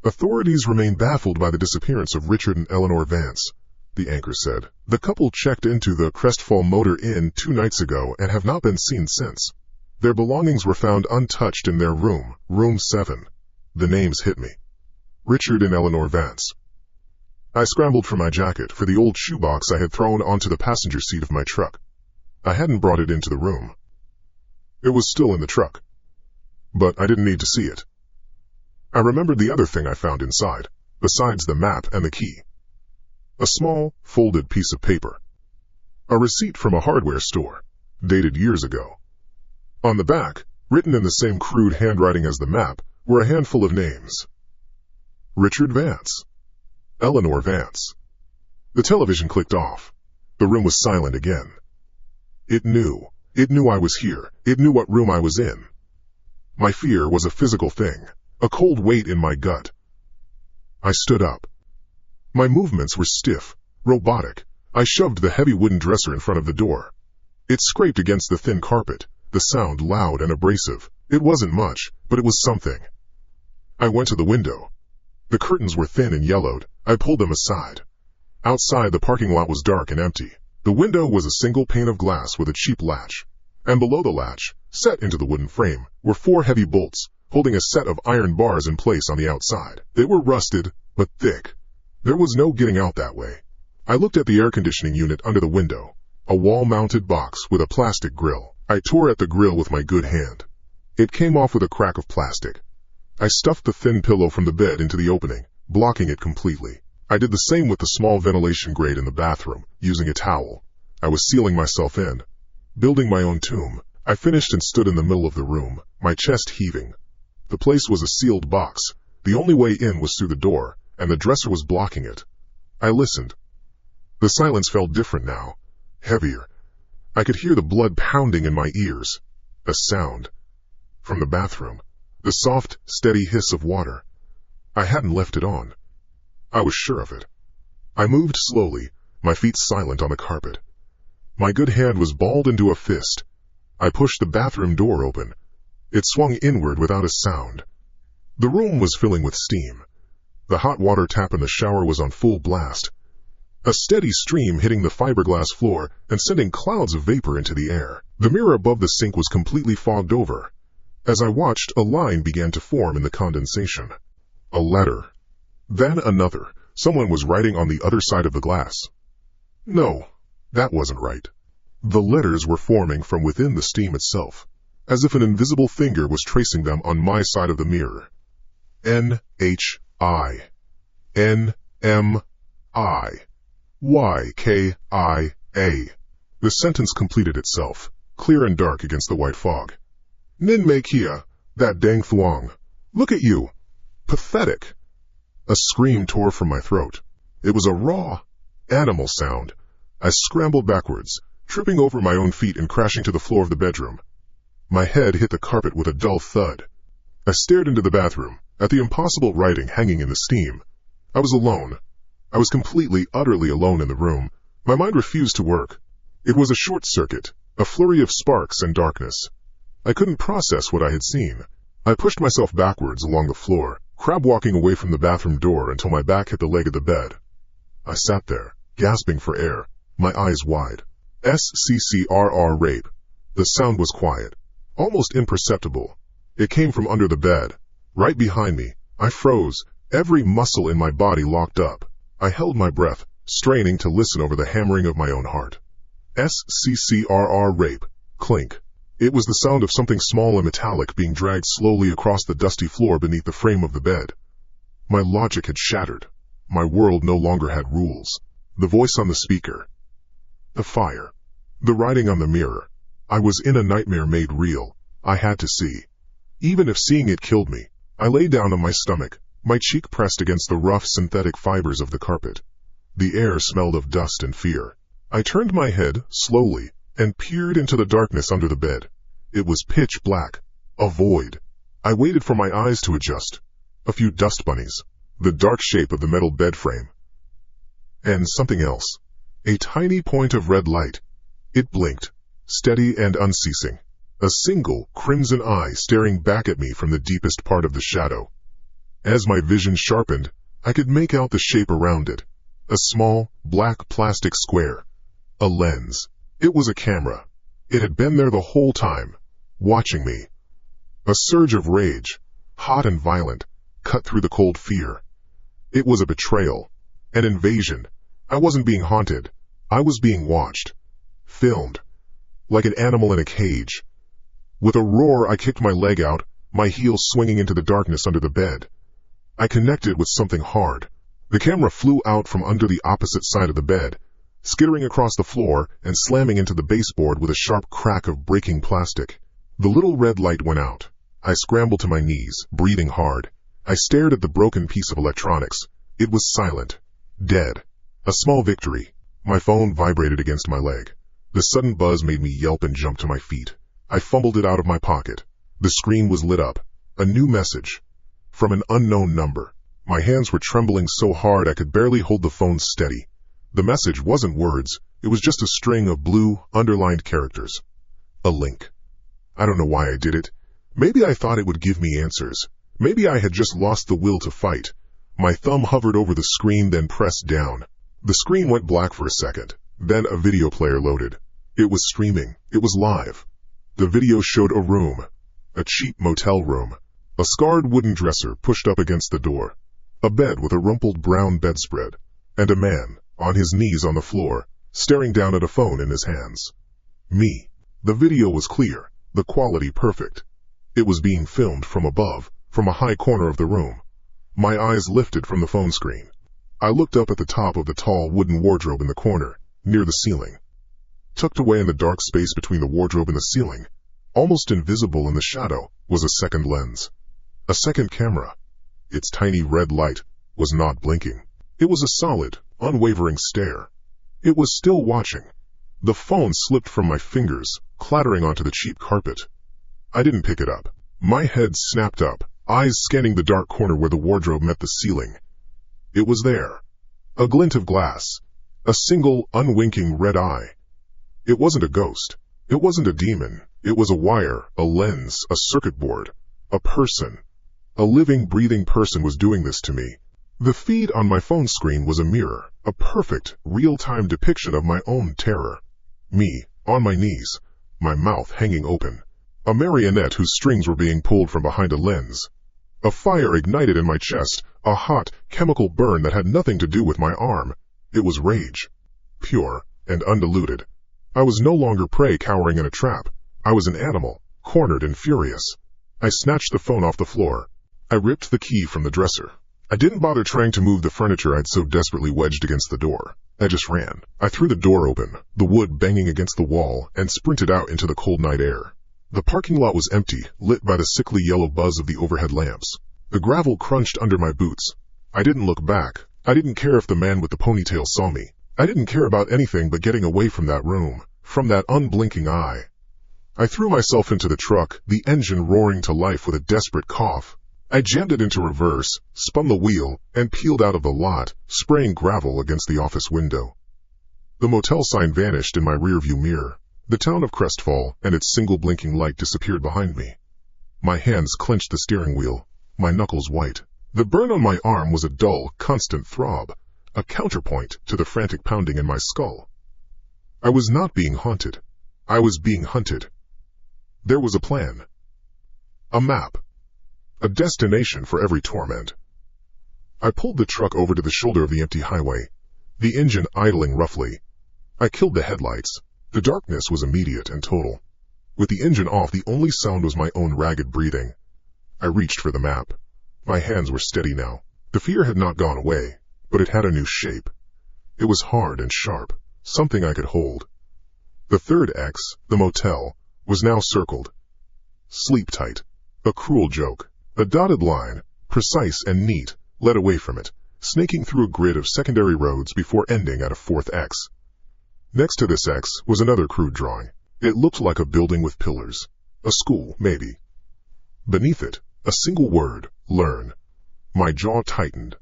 "Authorities remain baffled by the disappearance of Richard and Eleanor Vance," the anchor said. "The couple checked into the Crestfall Motor Inn 2 nights ago and have not been seen since. Their belongings were found untouched in their room, room 7. The names hit me. Richard and Eleanor Vance. I scrambled for my jacket, for the old shoebox I had thrown onto the passenger seat of my truck. I hadn't brought it into the room. It was still in the truck. But I didn't need to see it. I remembered the other thing I found inside, besides the map and the key. A small, folded piece of paper. A receipt from a hardware store, dated years ago. On the back, written in the same crude handwriting as the map, were a handful of names. Richard Vance. Eleanor Vance. The television clicked off. The room was silent again. It knew. It knew I was here. It knew what room I was in. My fear was a physical thing, a cold weight in my gut. I stood up. My movements were stiff, robotic. I shoved the heavy wooden dresser in front of the door. It scraped against the thin carpet, the sound loud and abrasive. It wasn't much, but it was something. I went to the window. The curtains were thin and yellowed. I pulled them aside. Outside, the parking lot was dark and empty. The window was a single pane of glass with a cheap latch. And below the latch, set into the wooden frame, were 4 heavy bolts, holding a set of iron bars in place on the outside. They were rusted, but thick. There was no getting out that way. I looked at the air conditioning unit under the window, a wall-mounted box with a plastic grill. I tore at the grill with my good hand. It came off with a crack of plastic. I stuffed the thin pillow from the bed into the opening, blocking it completely. I did the same with the small ventilation grate in the bathroom, using a towel. I was sealing myself in, building my own tomb. I finished and stood in the middle of the room, my chest heaving. The place was a sealed box. The only way in was through the door, and the dresser was blocking it. I listened. The silence felt different now, heavier. I could hear the blood pounding in my ears. A sound. From the bathroom. The soft, steady hiss of water. I hadn't left it on. I was sure of it. I moved slowly, my feet silent on the carpet. My good hand was balled into a fist. I pushed the bathroom door open. It swung inward without a sound. The room was filling with steam. The hot water tap in the shower was on full blast. A steady stream hitting the fiberglass floor and sending clouds of vapor into the air. The mirror above the sink was completely fogged over. As I watched, a line began to form in the condensation. A letter. Then another. Someone was writing on the other side of the glass. No, that wasn't right. The letters were forming from within the steam itself, as if an invisible finger was tracing them on my side of the mirror. N-H-I. N-M-I. Y-K-I-A. The sentence completed itself, clear and dark against the white fog. Nin Me Kia, that dang thuong. Look at you. Pathetic. A scream tore from my throat. It was a raw, animal sound. I scrambled backwards, tripping over my own feet and crashing to the floor of the bedroom. My head hit the carpet with a dull thud. I stared into the bathroom, at the impossible writing hanging in the steam. I was alone. I was completely, utterly alone in the room. My mind refused to work. It was a short circuit, a flurry of sparks and darkness. I couldn't process what I had seen. I pushed myself backwards along the floor, crab walking away from the bathroom door until my back hit the leg of the bed. I sat there, gasping for air, my eyes wide. SCCRR rape. The sound was quiet, almost imperceptible. It came from under the bed, right behind me. I froze, every muscle in my body locked up. I held my breath, straining to listen over the hammering of my own heart. SCCRR rape. Clink. It was the sound of something small and metallic being dragged slowly across the dusty floor beneath the frame of the bed. My logic had shattered. My world no longer had rules. The voice on the speaker. The fire. The writing on the mirror. I was in a nightmare made real. I had to see. Even if seeing it killed me. I lay down on my stomach, my cheek pressed against the rough synthetic fibers of the carpet. The air smelled of dust and fear. I turned my head, slowly, and peered into the darkness under the bed. It was pitch black. A void. I waited for my eyes to adjust. A few dust bunnies. The dark shape of the metal bed frame. And something else. A tiny point of red light. It blinked, steady and unceasing. A single, crimson eye staring back at me from the deepest part of the shadow. As my vision sharpened, I could make out the shape around it. A small, black plastic square. A lens. It was a camera. It had been there the whole time, watching me. A surge of rage, hot and violent, cut through the cold fear. It was a betrayal, an invasion. I wasn't being haunted. I was being watched, filmed, like an animal in a cage. With a roar, I kicked my leg out, my heels swinging into the darkness under the bed. I connected with something hard. The camera flew out from under the opposite side of the bed, skittering across the floor and slamming into the baseboard with a sharp crack of breaking plastic. The little red light went out. I scrambled to my knees, breathing hard. I stared at the broken piece of electronics. It was silent, dead. A small victory. My phone vibrated against my leg. The sudden buzz made me yelp and jump to my feet. I fumbled it out of my pocket. The screen was lit up. A new message. From an unknown number. My hands were trembling so hard I could barely hold the phone steady. The message wasn't words. It was just a string of blue, underlined characters. A link. I don't know why I did it. Maybe I thought it would give me answers. Maybe I had just lost the will to fight. My thumb hovered over the screen, then pressed down. The screen went black for a second. Then a video player loaded. It was streaming. It was live. The video showed a room. A cheap motel room. A scarred wooden dresser pushed up against the door, a bed with a rumpled brown bedspread, and a man, on his knees on the floor, staring down at a phone in his hands. Me. The video was clear, the quality perfect. It was being filmed from above, from a high corner of the room. My eyes lifted from the phone screen. I looked up at the top of the tall wooden wardrobe in the corner, near the ceiling. Tucked away in the dark space between the wardrobe and the ceiling, almost invisible in the shadow, was a second lens. A second camera. Its tiny red light was not blinking. It was a solid, unwavering stare. It was still watching. The phone slipped from my fingers, clattering onto the cheap carpet. I didn't pick it up. My head snapped up, eyes scanning the dark corner where the wardrobe met the ceiling. It was there. A glint of glass. A single, unwinking red eye. It wasn't a ghost. It wasn't a demon. It was a wire, a lens, a circuit board. A person. A living, breathing person was doing this to me. The feed on my phone screen was a mirror, a perfect, real-time depiction of my own terror. Me, on my knees, my mouth hanging open. A marionette whose strings were being pulled from behind a lens. A fire ignited in my chest, a hot, chemical burn that had nothing to do with my arm. It was rage. Pure and undiluted. I was no longer prey cowering in a trap. I was an animal, cornered and furious. I snatched the phone off the floor. I ripped the key from the dresser. I didn't bother trying to move the furniture I'd so desperately wedged against the door. I just ran. I threw the door open, the wood banging against the wall, and sprinted out into the cold night air. The parking lot was empty, lit by the sickly yellow buzz of the overhead lamps. The gravel crunched under my boots. I didn't look back. I didn't care if the man with the ponytail saw me. I didn't care about anything but getting away from that room, from that unblinking eye. I threw myself into the truck, the engine roaring to life with a desperate cough. I jammed it into reverse, spun the wheel, and peeled out of the lot, spraying gravel against the office window. The motel sign vanished in my rearview mirror. The town of Crestfall and its single blinking light disappeared behind me. My hands clenched the steering wheel, my knuckles white. The burn on my arm was a dull, constant throb, a counterpoint to the frantic pounding in my skull. I was not being haunted. I was being hunted. There was a plan. A map. A destination for every torment. I pulled the truck over to the shoulder of the empty highway, the engine idling roughly. I killed the headlights. The darkness was immediate and total. With the engine off, the only sound was my own ragged breathing. I reached for the map. My hands were steady now. The fear had not gone away, but it had a new shape. It was hard and sharp, something I could hold. The third X, the motel, was now circled. Sleep tight. A cruel joke. A dotted line, precise and neat, led away from it, snaking through a grid of secondary roads before ending at a fourth X. Next to this X was another crude drawing. It looked like a building with pillars. A school, maybe. Beneath it, a single word, learn. My jaw tightened.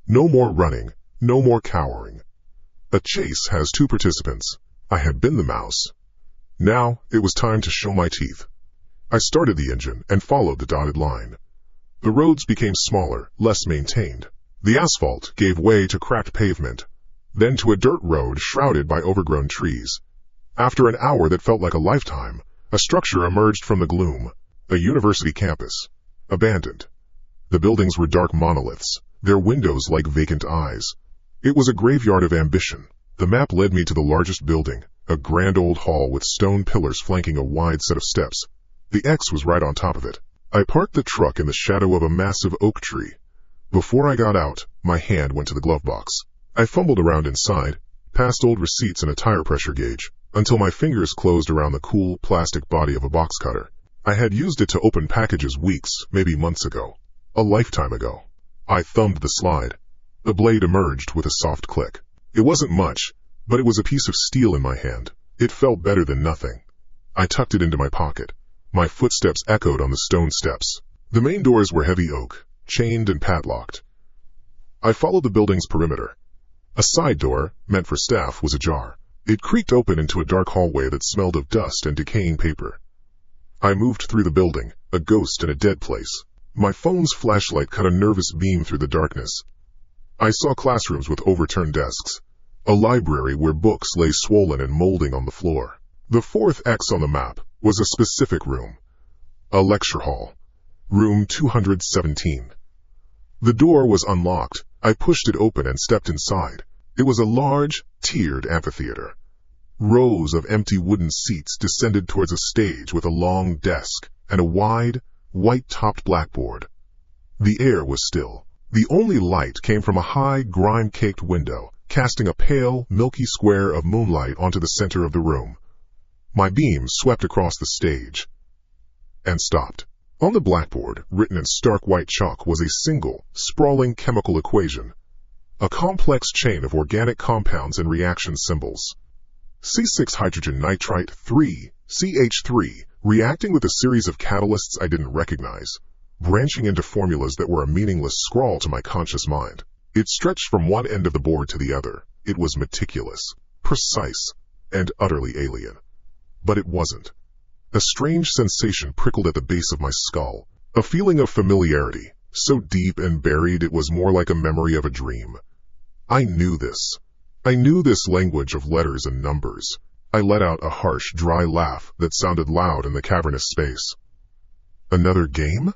No more running, no more cowering. A chase has two participants. I had been the mouse. Now, it was time to show my teeth. I started the engine and followed the dotted line. The roads became smaller, less maintained. The asphalt gave way to cracked pavement, then to a dirt road shrouded by overgrown trees. After an hour that felt like a lifetime, a structure emerged from the gloom, a university campus, abandoned. The buildings were dark monoliths, their windows like vacant eyes. It was a graveyard of ambition. The map led me to the largest building, a grand old hall with stone pillars flanking a wide set of steps. The X was right on top of it. I parked the truck in the shadow of a massive oak tree. Before I got out, my hand went to the glove box. I fumbled around inside, past old receipts and a tire pressure gauge, until my fingers closed around the cool, plastic body of a box cutter. I had used it to open packages weeks, maybe months ago. A lifetime ago. I thumbed the slide. The blade emerged with a soft click. It wasn't much, but it was a piece of steel in my hand. It felt better than nothing. I tucked it into my pocket. My footsteps echoed on the stone steps. The main doors were heavy oak, chained and padlocked. I followed the building's perimeter. A side door, meant for staff, was ajar. It creaked open into a dark hallway that smelled of dust and decaying paper. I moved through the building, a ghost in a dead place. My phone's flashlight cut a nervous beam through the darkness. I saw classrooms with overturned desks, a library where books lay swollen and molding on the floor. The fourth X on the map was a specific room, a lecture hall. Room 217. The door was unlocked. I pushed it open and stepped inside. It was a large, tiered amphitheater. Rows of empty wooden seats descended towards a stage with a long desk and a wide, white-topped blackboard. The air was still. The only light came from a high, grime-caked window, casting a pale, milky square of moonlight onto the center of the room. My beam swept across the stage and stopped. On the blackboard, written in stark white chalk, was a single, sprawling chemical equation, a complex chain of organic compounds and reaction symbols. C6 hydrogen nitrite 3, CH3, reacting with a series of catalysts I didn't recognize, branching into formulas that were a meaningless scrawl to my conscious mind. It stretched from one end of the board to the other. It was meticulous, precise, and utterly alien. But it wasn't. A strange sensation prickled at the base of my skull, a feeling of familiarity, so deep and buried it was more like a memory of a dream. I knew this. I knew this language of letters and numbers. I let out a harsh, dry laugh that sounded loud in the cavernous space. Another game?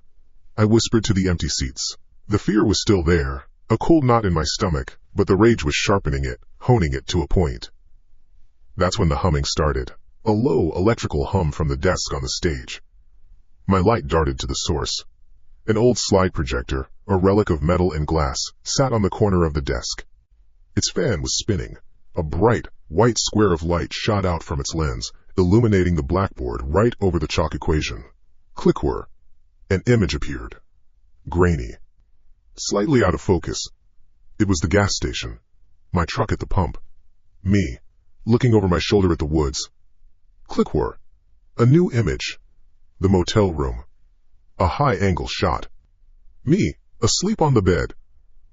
I whispered to the empty seats. The fear was still there, a cold knot in my stomach, but the rage was sharpening it, honing it to a point. That's when the humming started. A low, electrical hum from the desk on the stage. My light darted to the source. An old slide projector, a relic of metal and glass, sat on the corner of the desk. Its fan was spinning. A bright, white square of light shot out from its lens, illuminating the blackboard right over the chalk equation. Clickwhir. An image appeared. Grainy. Slightly out of focus. It was the gas station. My truck at the pump. Me, looking over my shoulder at the woods. Clickwhir. A new image. The motel room. A high-angle shot. Me, asleep on the bed.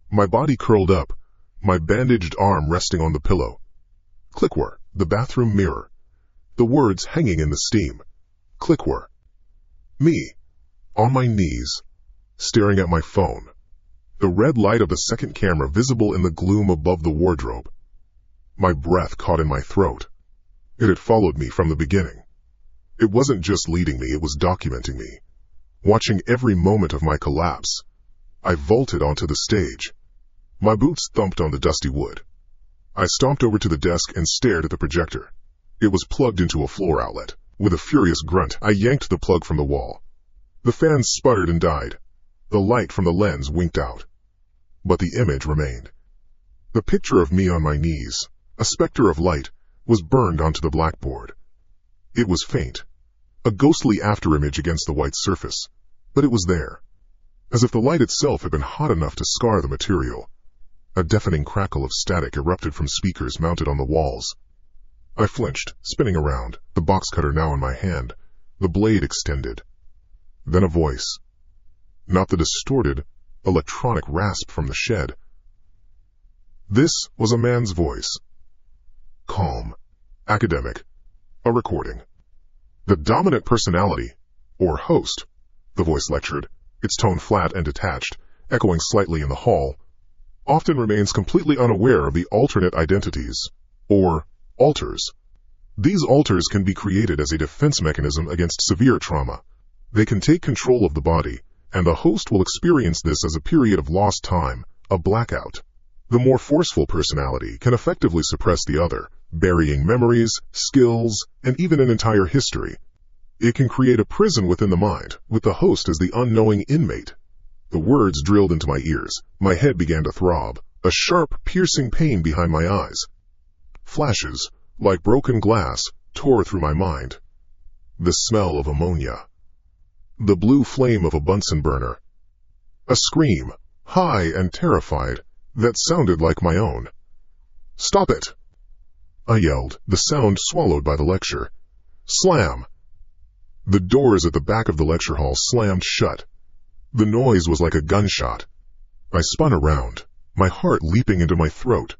My body curled up, my bandaged arm resting on the pillow. Clickwhir. The bathroom mirror. The words hanging in the steam. Clickwhir. Me, on my knees, staring at my phone. The red light of the second camera visible in the gloom above the wardrobe. My breath caught in my throat. It had followed me from the beginning. It wasn't just leading me, it was documenting me. Watching every moment of my collapse. I vaulted onto the stage. My boots thumped on the dusty wood. I stomped over to the desk and stared at the projector. It was plugged into a floor outlet. With a furious grunt, I yanked the plug from the wall. The fan sputtered and died. The light from the lens winked out. But the image remained. The picture of me on my knees, a specter of light, was burned onto the blackboard. It was faint, a ghostly afterimage against the white surface, but it was there, as if the light itself had been hot enough to scar the material. A deafening crackle of static erupted from speakers mounted on the walls. I flinched, spinning around, the box cutter now in my hand, the blade extended. Then a voice. Not the distorted, electronic rasp from the shed. This was a man's voice. Calm, academic, a recording. The dominant personality, or host, the voice lectured, its tone flat and detached, echoing slightly in the hall, often remains completely unaware of the alternate identities, or alters. These alters can be created as a defense mechanism against severe trauma. They can take control of the body, and the host will experience this as a period of lost time, a blackout. The more forceful personality can effectively suppress the other, burying memories, skills, and even an entire history. It can create a prison within the mind, with the host as the unknowing inmate. The words drilled into my ears. My head began to throb, a sharp, piercing pain behind my eyes. Flashes, like broken glass, tore through my mind. The smell of ammonia. The blue flame of a Bunsen burner. A scream, high and terrified, that sounded like my own. "Stop it!" I yelled, the sound swallowed by the lecture. Slam! The doors at the back of the lecture hall slammed shut. The noise was like a gunshot. I spun around, my heart leaping into my throat.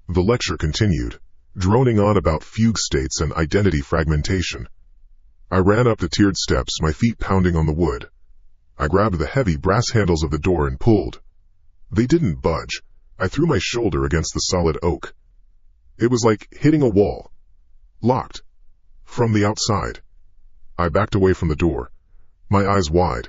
The lecture continued, droning on about fugue states and identity fragmentation. I ran up the tiered steps, my feet pounding on the wood. I grabbed the heavy brass handles of the door and pulled. They didn't budge. I threw my shoulder against the solid oak. It was like hitting a wall. Locked. From the outside. I backed away from the door, my eyes wide,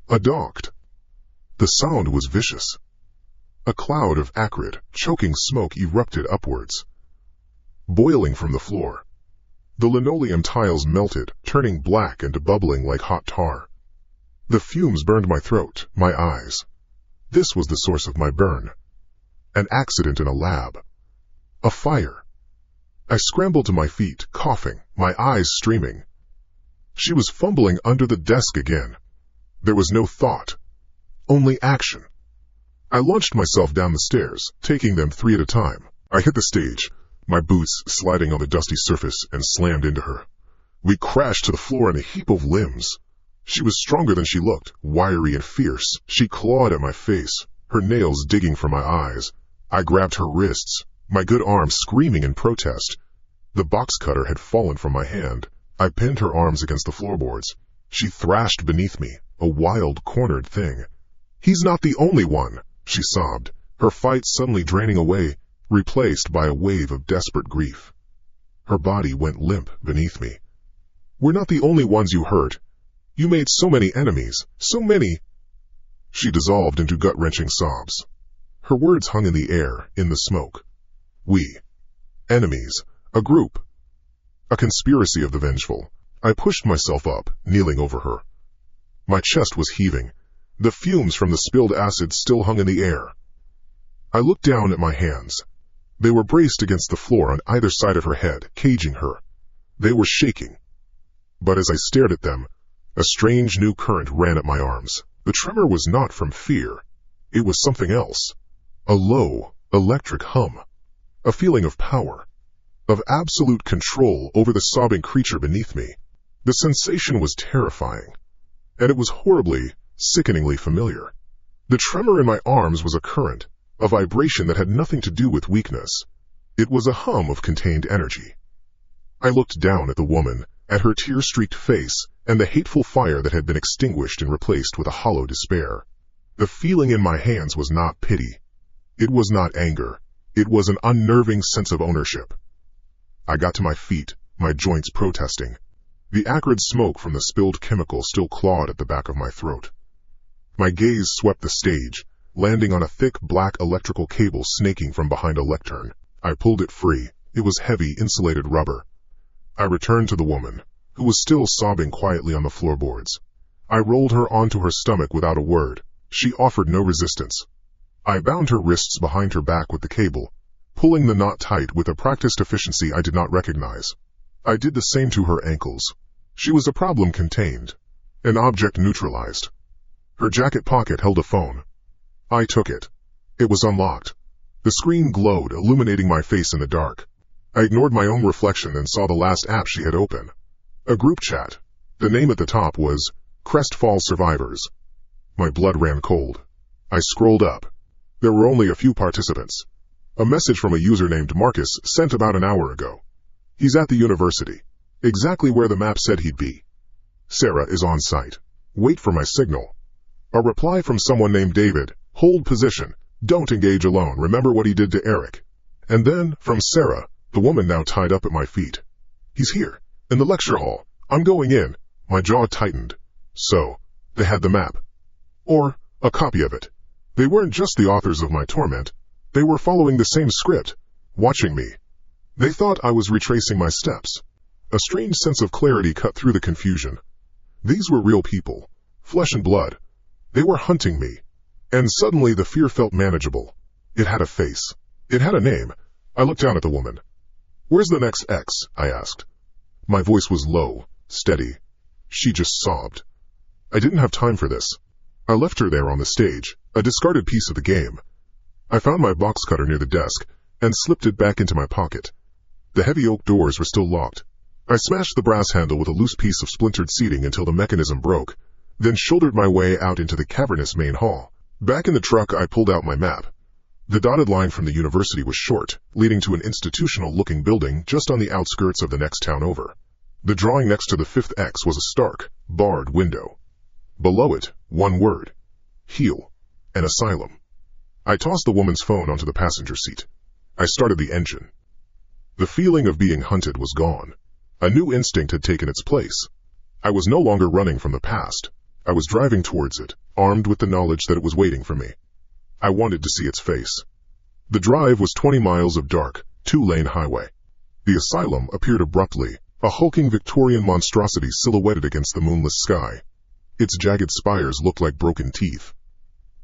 A docked. The sound was vicious. A cloud of acrid, choking smoke erupted upwards, boiling from the floor. The linoleum tiles melted, turning black and bubbling like hot tar. The fumes burned my throat, my eyes. This was the source of my burn. An accident in a lab. A fire. I scrambled to my feet, coughing, my eyes streaming. She was fumbling under the desk again. There was no thought, only action. I launched myself down the stairs, taking them 3 at a time. I hit the stage, my boots sliding on the dusty surface, and slammed into her. We crashed to the floor in a heap of limbs. She was stronger than she looked, wiry and fierce. She clawed at my face, her nails digging for my eyes. I grabbed her wrists, my good arm screaming in protest. The box cutter had fallen from my hand. I pinned her arms against the floorboards. She thrashed beneath me, a wild, cornered thing. "He's not the only one," she sobbed, her fight suddenly draining away, replaced by a wave of desperate grief. Her body went limp beneath me. "We're not the only ones you hurt. You made so many enemies, so many." She dissolved into gut-wrenching sobs. Her words hung in the air, in the smoke. We. Enemies. A group. A conspiracy of the vengeful. I pushed myself up, kneeling over her. My chest was heaving. The fumes from the spilled acid still hung in the air. I looked down at my hands. They were braced against the floor on either side of her head, caging her. They were shaking. But as I stared at them, a strange new current ran at my arms. The tremor was not from fear. It was something else. A low, electric hum. A feeling of power. Of absolute control over the sobbing creature beneath me. The sensation was terrifying. And it was horribly, sickeningly familiar. The tremor in my arms was a current, a vibration that had nothing to do with weakness. It was a hum of contained energy. I looked down at the woman, at her tear-streaked face, and the hateful fire that had been extinguished and replaced with a hollow despair. The feeling in my hands was not pity. It was not anger. It was an unnerving sense of ownership. I got to my feet, my joints protesting. The acrid smoke from the spilled chemical still clawed at the back of my throat. My gaze swept the stage, landing on a thick black electrical cable snaking from behind a lectern. I pulled it free. It was heavy, insulated rubber. I returned to the woman, who was still sobbing quietly on the floorboards. I rolled her onto her stomach without a word. She offered no resistance. I bound her wrists behind her back with the cable, pulling the knot tight with a practiced efficiency I did not recognize. I did the same to her ankles. She was a problem contained, an object neutralized. Her jacket pocket held a phone. I took it. It was unlocked. The screen glowed, illuminating my face in the dark. I ignored my own reflection and saw the last app she had open. A group chat. The name at the top was Crest Falls Survivors. My blood ran cold. I scrolled up. There were only a few participants. A message from a user named Marcus sent about an hour ago. He's at the university, exactly where the map said he'd be. Sarah is on site. Wait for my signal. A reply from someone named David. Hold position. Don't engage alone. Remember what he did to Eric. And then, from Sarah, the woman now tied up at my feet. He's here, in the lecture hall. I'm going in. My jaw tightened. So, they had the map. Or, a copy of it. They weren't just the authors of my torment. They were following the same script, watching me. They thought I was retracing my steps. A strange sense of clarity cut through the confusion. These were real people, flesh and blood. They were hunting me. And suddenly the fear felt manageable. It had a face. It had a name. I looked down at the woman. Where's the next X? I asked. My voice was low, steady. She just sobbed. I didn't have time for this. I left her there on the stage, a discarded piece of the game. I found my box cutter near the desk and slipped it back into my pocket. The heavy oak doors were still locked. I smashed the brass handle with a loose piece of splintered seating until the mechanism broke, then shouldered my way out into the cavernous main hall. Back in the truck, I pulled out my map. The dotted line from the university was short, leading to an institutional-looking building just on the outskirts of the next town over. The drawing next to the fifth X was a stark, barred window. Below it, one word. Heal. An asylum. I tossed the woman's phone onto the passenger seat. I started the engine. The feeling of being hunted was gone. A new instinct had taken its place. I was no longer running from the past. I was driving towards it, armed with the knowledge that it was waiting for me. I wanted to see its face. The drive was 20 miles of dark, 2-lane highway. The asylum appeared abruptly, a hulking Victorian monstrosity silhouetted against the moonless sky. Its jagged spires looked like broken teeth.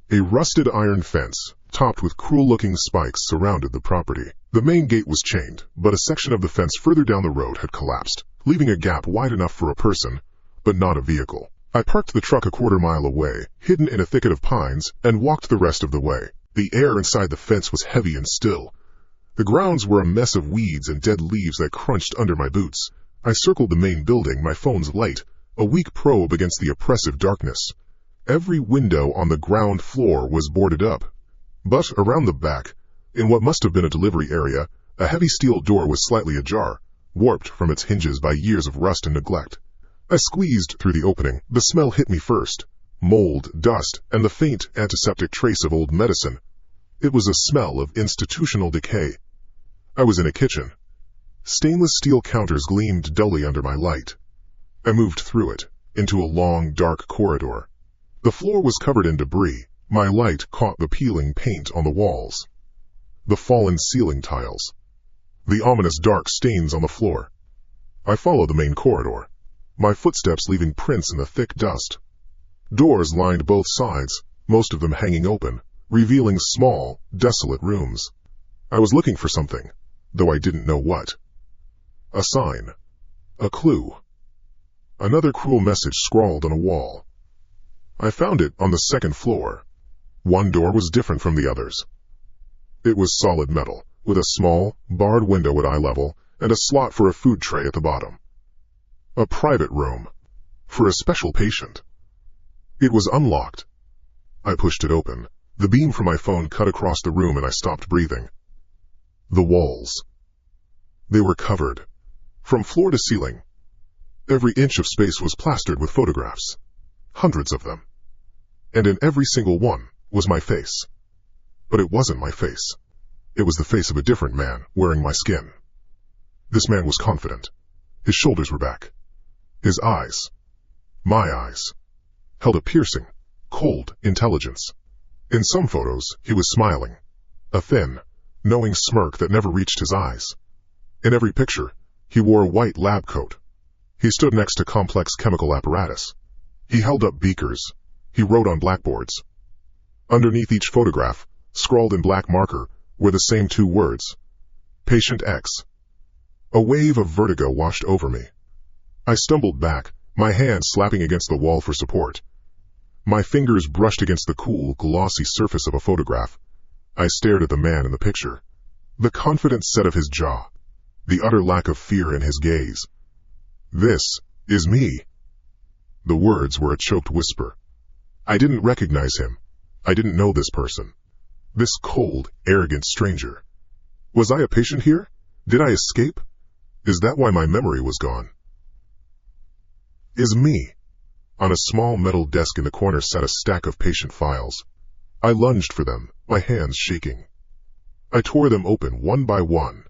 A rusted iron fence, topped with cruel-looking spikes, surrounded the property. The main gate was chained, but a section of the fence further down the road had collapsed, leaving a gap wide enough for a person, but not a vehicle. I parked the truck a quarter-mile away, hidden in a thicket of pines, and walked the rest of the way. The air inside the fence was heavy and still. The grounds were a mess of weeds and dead leaves that crunched under my boots. I circled the main building, my phone's light, a weak probe against the oppressive darkness. Every window on the ground floor was boarded up. But around the back, in what must have been a delivery area, a heavy steel door was slightly ajar, warped from its hinges by years of rust and neglect. I squeezed through the opening. The smell hit me first. Mold, dust, and the faint antiseptic trace of old medicine. It was a smell of institutional decay. I was in a kitchen. Stainless steel counters gleamed dully under my light. I moved through it, into a long, dark corridor. The floor was covered in debris. My light caught the peeling paint on the walls, the fallen ceiling tiles, the ominous dark stains on the floor. I followed the main corridor, my footsteps leaving prints in the thick dust. Doors lined both sides, most of them hanging open, revealing small, desolate rooms. I was looking for something, though I didn't know what. A sign. A clue. Another cruel message scrawled on a wall. I found it on the second floor. One door was different from the others. It was solid metal, with a small, barred window at eye level and a slot for a food tray at the bottom. A private room. For a special patient. It was unlocked. I pushed it open. The beam from my phone cut across the room and I stopped breathing. The walls. They were covered, from floor to ceiling. Every inch of space was plastered with photographs. Hundreds of them. And in every single one was my face. But it wasn't my face. It was the face of a different man wearing my skin. This man was confident. His shoulders were back. His eyes, my eyes, held a piercing, cold intelligence. In some photos, he was smiling, a thin, knowing smirk that never reached his eyes. In every picture, he wore a white lab coat. He stood next to complex chemical apparatus. He held up beakers. He wrote on blackboards. Underneath each photograph, scrawled in black marker, were the same two words. Patient X. A wave of vertigo washed over me. I stumbled back, my hand slapping against the wall for support. My fingers brushed against the cool, glossy surface of a photograph. I stared at the man in the picture. The confident set of his jaw. The utter lack of fear in his gaze. This Is me. The words were a choked whisper. I didn't recognize him. I didn't know this person. This cold, arrogant stranger. Was I a patient here? Did I escape? Is that why my memory was gone? Is me. On a small metal desk in the corner sat a stack of patient files. I lunged for them, my hands shaking. I tore them open one by one.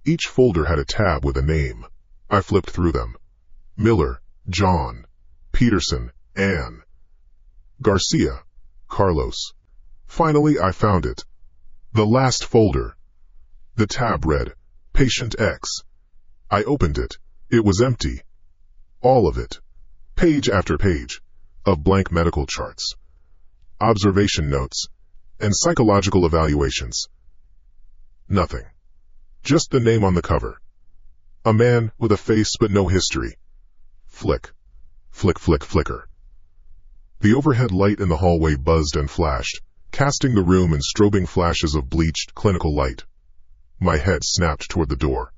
Each folder had a tab with a name. I flipped through them. Miller, John, Peterson, Anne, Garcia, Carlos. Finally, I found it. The last folder. The tab read, Patient X. I opened it. It was empty. All of it. Page after page of blank medical charts, observation notes, and psychological evaluations. Nothing. Just the name on the cover. A man with a face but no history. Flick. Flick, flick, flicker. The overhead light in the hallway buzzed and flashed, casting the room in strobing flashes of bleached, clinical light. My head snapped toward the door.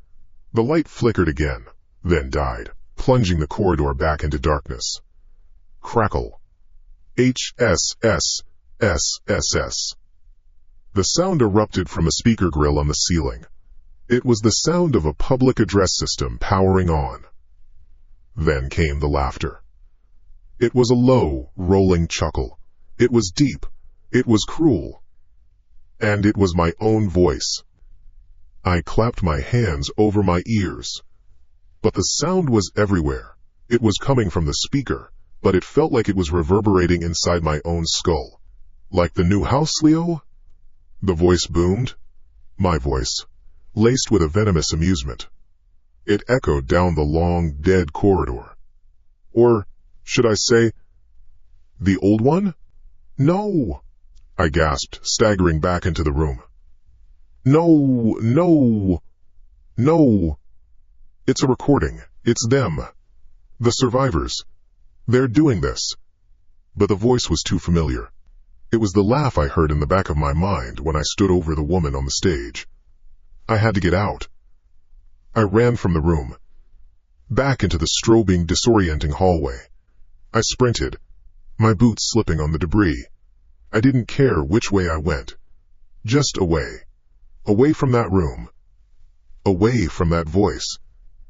The light flickered again, then died, plunging the corridor back into darkness. Crackle. HSSSSS. The sound erupted from a speaker grill on the ceiling. It was the sound of a public address system powering on. Then came the laughter. It was a low, rolling chuckle. It was deep. It was cruel. And it was my own voice. I clapped my hands over my ears. But the sound was everywhere. It was coming from the speaker, but it felt like it was reverberating inside my own skull. Like the new house, Leo? The voice boomed. My voice, laced with a venomous amusement. It echoed down the long, dead corridor. Or, should I say, the old one? No, I gasped, staggering back into the room. No, no, no. It's a recording. It's them. The survivors. They're doing this. But the voice was too familiar. It was the laugh I heard in the back of my mind when I stood over the woman on the stage. I had to get out. I ran from the room, back into the strobing, disorienting hallway. I sprinted, my boots slipping on the debris. I didn't care which way I went. Just away. Away from that room. Away from that voice.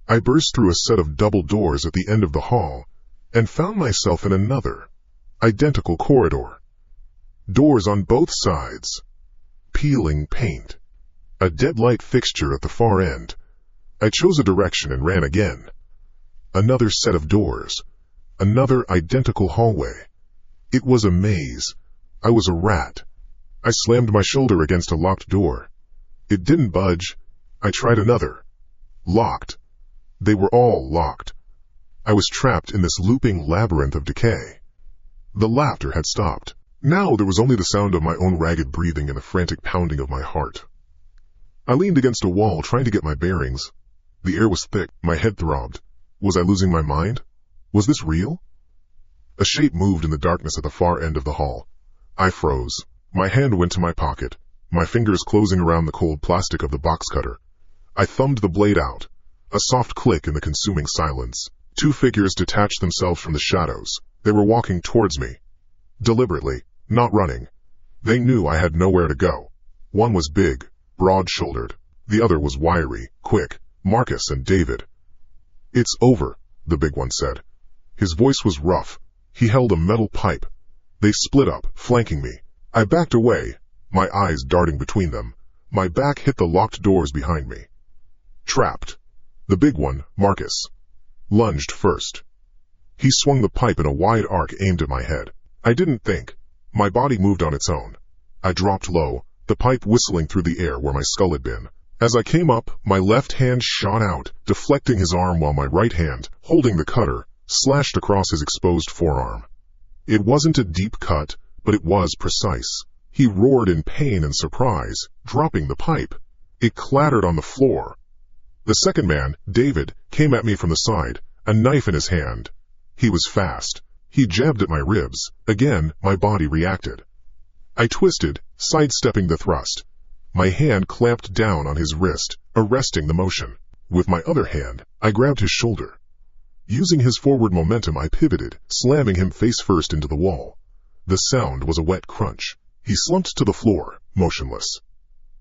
I burst through a set of double doors at the end of the hall and found myself in another, identical corridor. Doors on both sides. Peeling paint. A dead light fixture at the far end. I chose a direction and ran again. Another set of doors. Another identical hallway. It was a maze. I was a rat. I slammed my shoulder against a locked door. It didn't budge. I tried another. Locked. They were all locked. I was trapped in this looping labyrinth of decay. The laughter had stopped. Now there was only the sound of my own ragged breathing and the frantic pounding of my heart. I leaned against a wall, trying to get my bearings. The air was thick. My head throbbed. Was I losing my mind? Was this real? A shape moved in the darkness at the far end of the hall. I froze. My hand went to my pocket, my fingers closing around the cold plastic of the box cutter. I thumbed the blade out. A soft click in the consuming silence. Two figures detached themselves from the shadows. They were walking towards me. Deliberately, not running. They knew I had nowhere to go. One was big, broad-shouldered. The other was wiry, quick. Marcus and David. It's over, the big one said. His voice was rough. He held a metal pipe. They split up, flanking me. I backed away, my eyes darting between them. My back hit the locked doors behind me. Trapped. The big one, Marcus, lunged first. He swung the pipe in a wide arc aimed at my head. I didn't think. My body moved on its own. I dropped low, the pipe whistling through the air where my skull had been. As I came up, my left hand shot out, deflecting his arm while my right hand, holding the cutter, slashed across his exposed forearm. It wasn't a deep cut, but it was precise. He roared in pain and surprise, dropping the pipe. It clattered on the floor. The second man, David, came at me from the side, a knife in his hand. He was fast. He jabbed at my ribs. Again, my body reacted. I twisted, sidestepping the thrust. My hand clamped down on his wrist, arresting the motion. With my other hand, I grabbed his shoulder. Using his forward momentum, I pivoted, slamming him face first into the wall. The sound was a wet crunch. He slumped to the floor, motionless.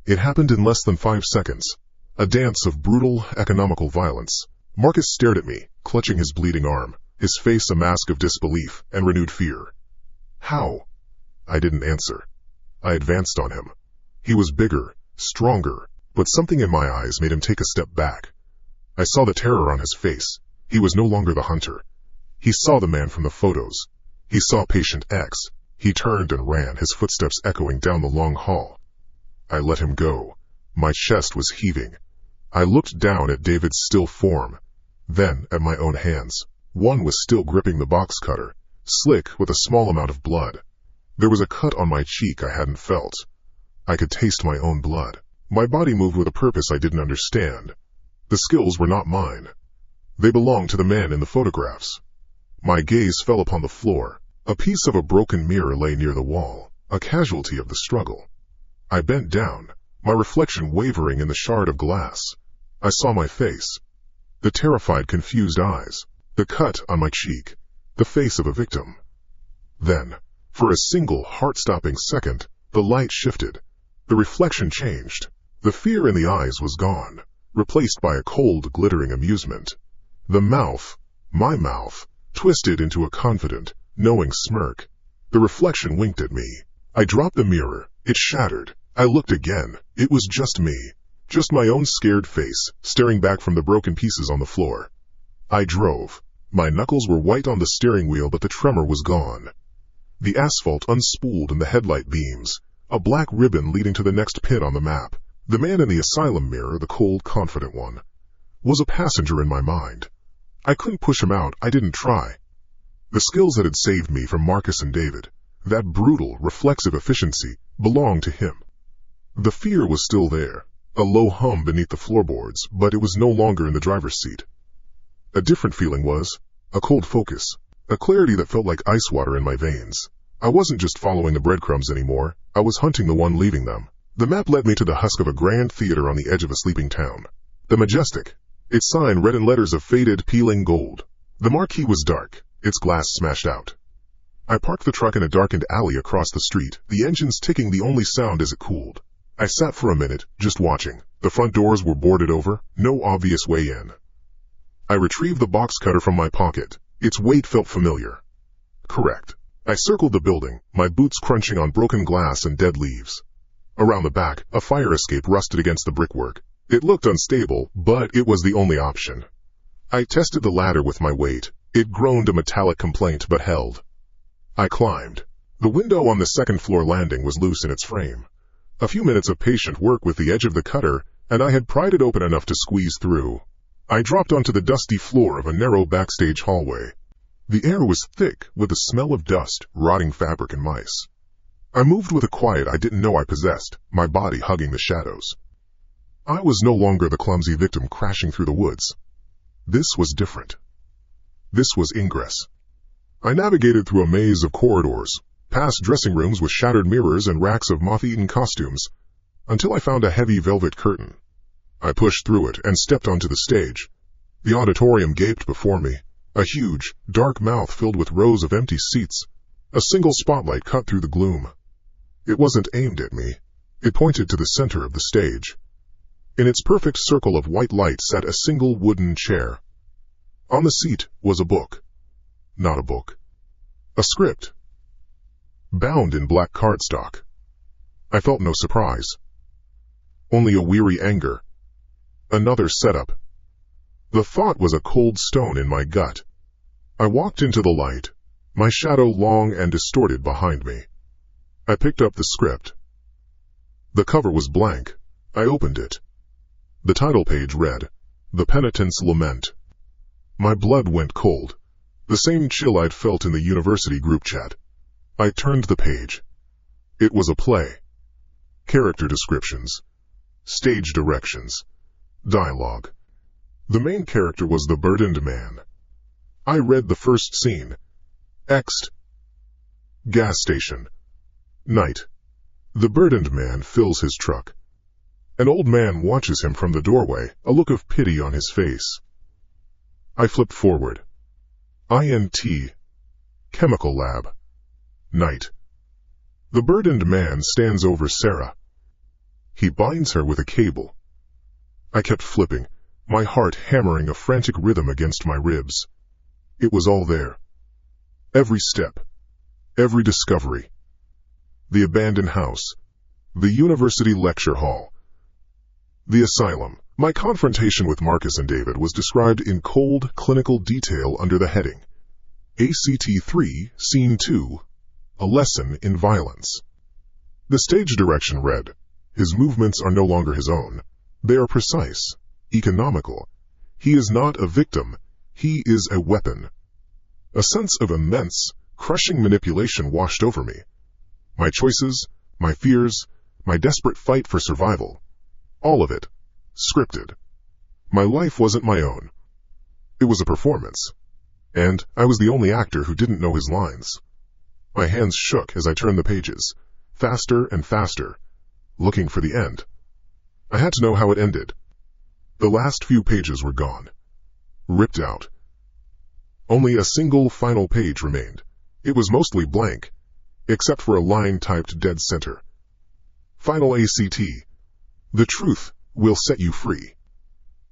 It happened in less than 5 seconds. A dance of brutal, economical violence. Marcus stared at me, clutching his bleeding arm, his face a mask of disbelief and renewed fear. How? I didn't answer. I advanced on him. He was bigger, stronger, but something in my eyes made him take a step back. I saw the terror on his face. He was no longer the hunter. He saw the man from the photos. He saw Patient X. He turned and ran, his footsteps echoing down the long hall. I let him go. My chest was heaving. I looked down at David's still form, then at my own hands. One was still gripping the box cutter, slick with a small amount of blood. There was a cut on my cheek I hadn't felt. I could taste my own blood. My body moved with a purpose I didn't understand. The skills were not mine. They belonged to the man in the photographs. My gaze fell upon the floor. A piece of a broken mirror lay near the wall, a casualty of the struggle. I bent down, my reflection wavering in the shard of glass. I saw my face. The terrified, confused eyes. The cut on my cheek. The face of a victim. Then, for a single heart-stopping second, the light shifted. The reflection changed. The fear in the eyes was gone, replaced by a cold, glittering amusement. The mouth, my mouth, twisted into a confident, knowing smirk. The reflection winked at me. I dropped the mirror. It shattered. I looked again. It was just me. Just my own scared face, staring back from the broken pieces on the floor. I drove. My knuckles were white on the steering wheel, but the tremor was gone. The asphalt unspooled in the headlight beams, a black ribbon leading to the next pit on the map. The man in the asylum mirror, the cold, confident one, was a passenger in my mind. I couldn't push him out. I didn't try. The skills that had saved me from Marcus and David, that brutal, reflexive efficiency, belonged to him. The fear was still there, a low hum beneath the floorboards, but it was no longer in the driver's seat. A different feeling was a cold focus, a clarity that felt like ice water in my veins. I wasn't just following the breadcrumbs anymore. I was hunting the one leaving them. The map led me to the husk of a grand theater on the edge of a sleeping town. The Majestic. Its sign read in letters of faded, peeling gold. The marquee was dark, its glass smashed out. I parked the truck in a darkened alley across the street, the engines ticking the only sound as it cooled. I sat for a minute, just watching. The front doors were boarded over, no obvious way in. I retrieved the box cutter from my pocket. Its weight felt familiar. Correct. I circled the building, my boots crunching on broken glass and dead leaves. Around the back, a fire escape rusted against the brickwork. It looked unstable, but it was the only option. I tested the ladder with my weight. It groaned a metallic complaint but held. I climbed. The window on the second floor landing was loose in its frame. A few minutes of patient work with the edge of the cutter, and I had pried it open enough to squeeze through. I dropped onto the dusty floor of a narrow backstage hallway. The air was thick with the smell of dust, rotting fabric, and mice. I moved with a quiet I didn't know I possessed, my body hugging the shadows. I was no longer the clumsy victim crashing through the woods. This was different. This was ingress. I navigated through a maze of corridors, past dressing rooms with shattered mirrors and racks of moth-eaten costumes, until I found a heavy velvet curtain. I pushed through it and stepped onto the stage. The auditorium gaped before me, a huge, dark mouth filled with rows of empty seats. A single spotlight cut through the gloom. It wasn't aimed at me. It pointed to the center of the stage. In its perfect circle of white light sat a single wooden chair. On the seat was a book. Not a book. A script. Bound in black cardstock. I felt no surprise. Only a weary anger. Another setup. The thought was a cold stone in my gut. I walked into the light, my shadow long and distorted behind me. I picked up the script. The cover was blank. I opened it. The title page read, The Penitent's Lament. My blood went cold, the same chill I'd felt in the university group chat. I turned the page. It was a play. Character descriptions. Stage directions. Dialogue. The main character was the burdened man. I read the first scene. Ext. Gas station. Night. The burdened man fills his truck. An old man watches him from the doorway, a look of pity on his face. I flipped forward. INT. Chemical lab. Night. The burdened man stands over Sarah. He binds her with a cable. I kept flipping, my heart hammering a frantic rhythm against my ribs. It was all there. Every step. Every discovery. The abandoned house. The university lecture hall. The asylum. My confrontation with Marcus and David was described in cold, clinical detail under the heading ACT 3, Scene 2, A Lesson in Violence. The stage direction read, his movements are no longer his own. They are precise, economical. He is not a victim. He is a weapon. A sense of immense, crushing manipulation washed over me. My choices, my fears, my desperate fight for survival. All of it. Scripted. My life wasn't my own. It was a performance. And I was the only actor who didn't know his lines. My hands shook as I turned the pages, faster and faster, looking for the end. I had to know how it ended. The last few pages were gone. Ripped out. Only a single final page remained. It was mostly blank, except for a line typed dead center. Final ACT. The truth will set you free.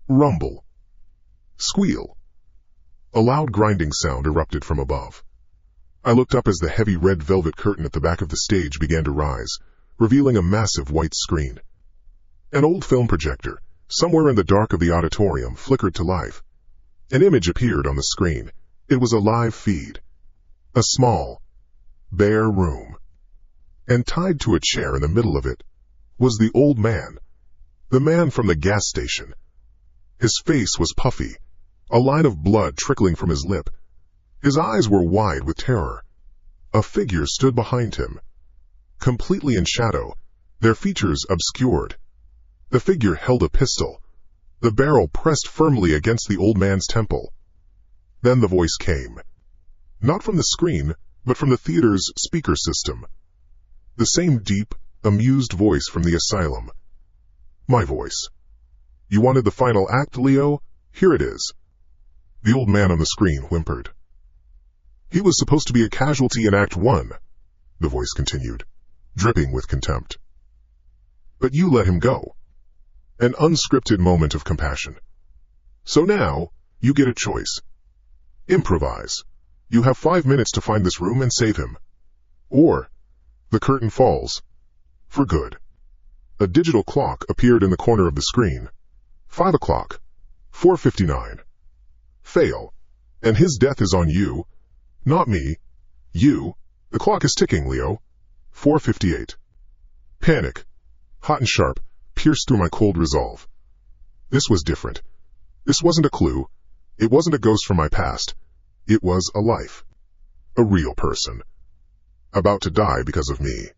Rumble. Squeal. A loud grinding sound erupted from above. I looked up as the heavy red velvet curtain at the back of the stage began to rise, revealing a massive white screen. An old film projector, somewhere in the dark of the auditorium, flickered to life. An image appeared on the screen. It was a live feed. A small, bare room. And tied to a chair in the middle of it was the old man. The man from the gas station. His face was puffy, a line of blood trickling from his lip. His eyes were wide with terror. A figure stood behind him, completely in shadow, their features obscured. The figure held a pistol, the barrel pressed firmly against the old man's temple. Then the voice came. Not from the screen, but from the theater's speaker system. The same deep, amused voice from the asylum. My voice. You wanted the final act, Leo? Here it is. The old man on the screen whimpered. He was supposed to be a casualty in Act 1, the voice continued, dripping with contempt. But you let him go. An unscripted moment of compassion. So now, you get a choice. Improvise. You have 5 minutes to find this room and save him. Or, the curtain falls. For good. A digital clock appeared in the corner of the screen. 5 o'clock. 4:59. Fail. And his death is on you. Not me. You. The clock is ticking, Leo. 4:58. Panic. Hot and sharp, pierced through my cold resolve. This was different. This wasn't a clue. It wasn't a ghost from my past. It was a life. A real person. About to die because of me.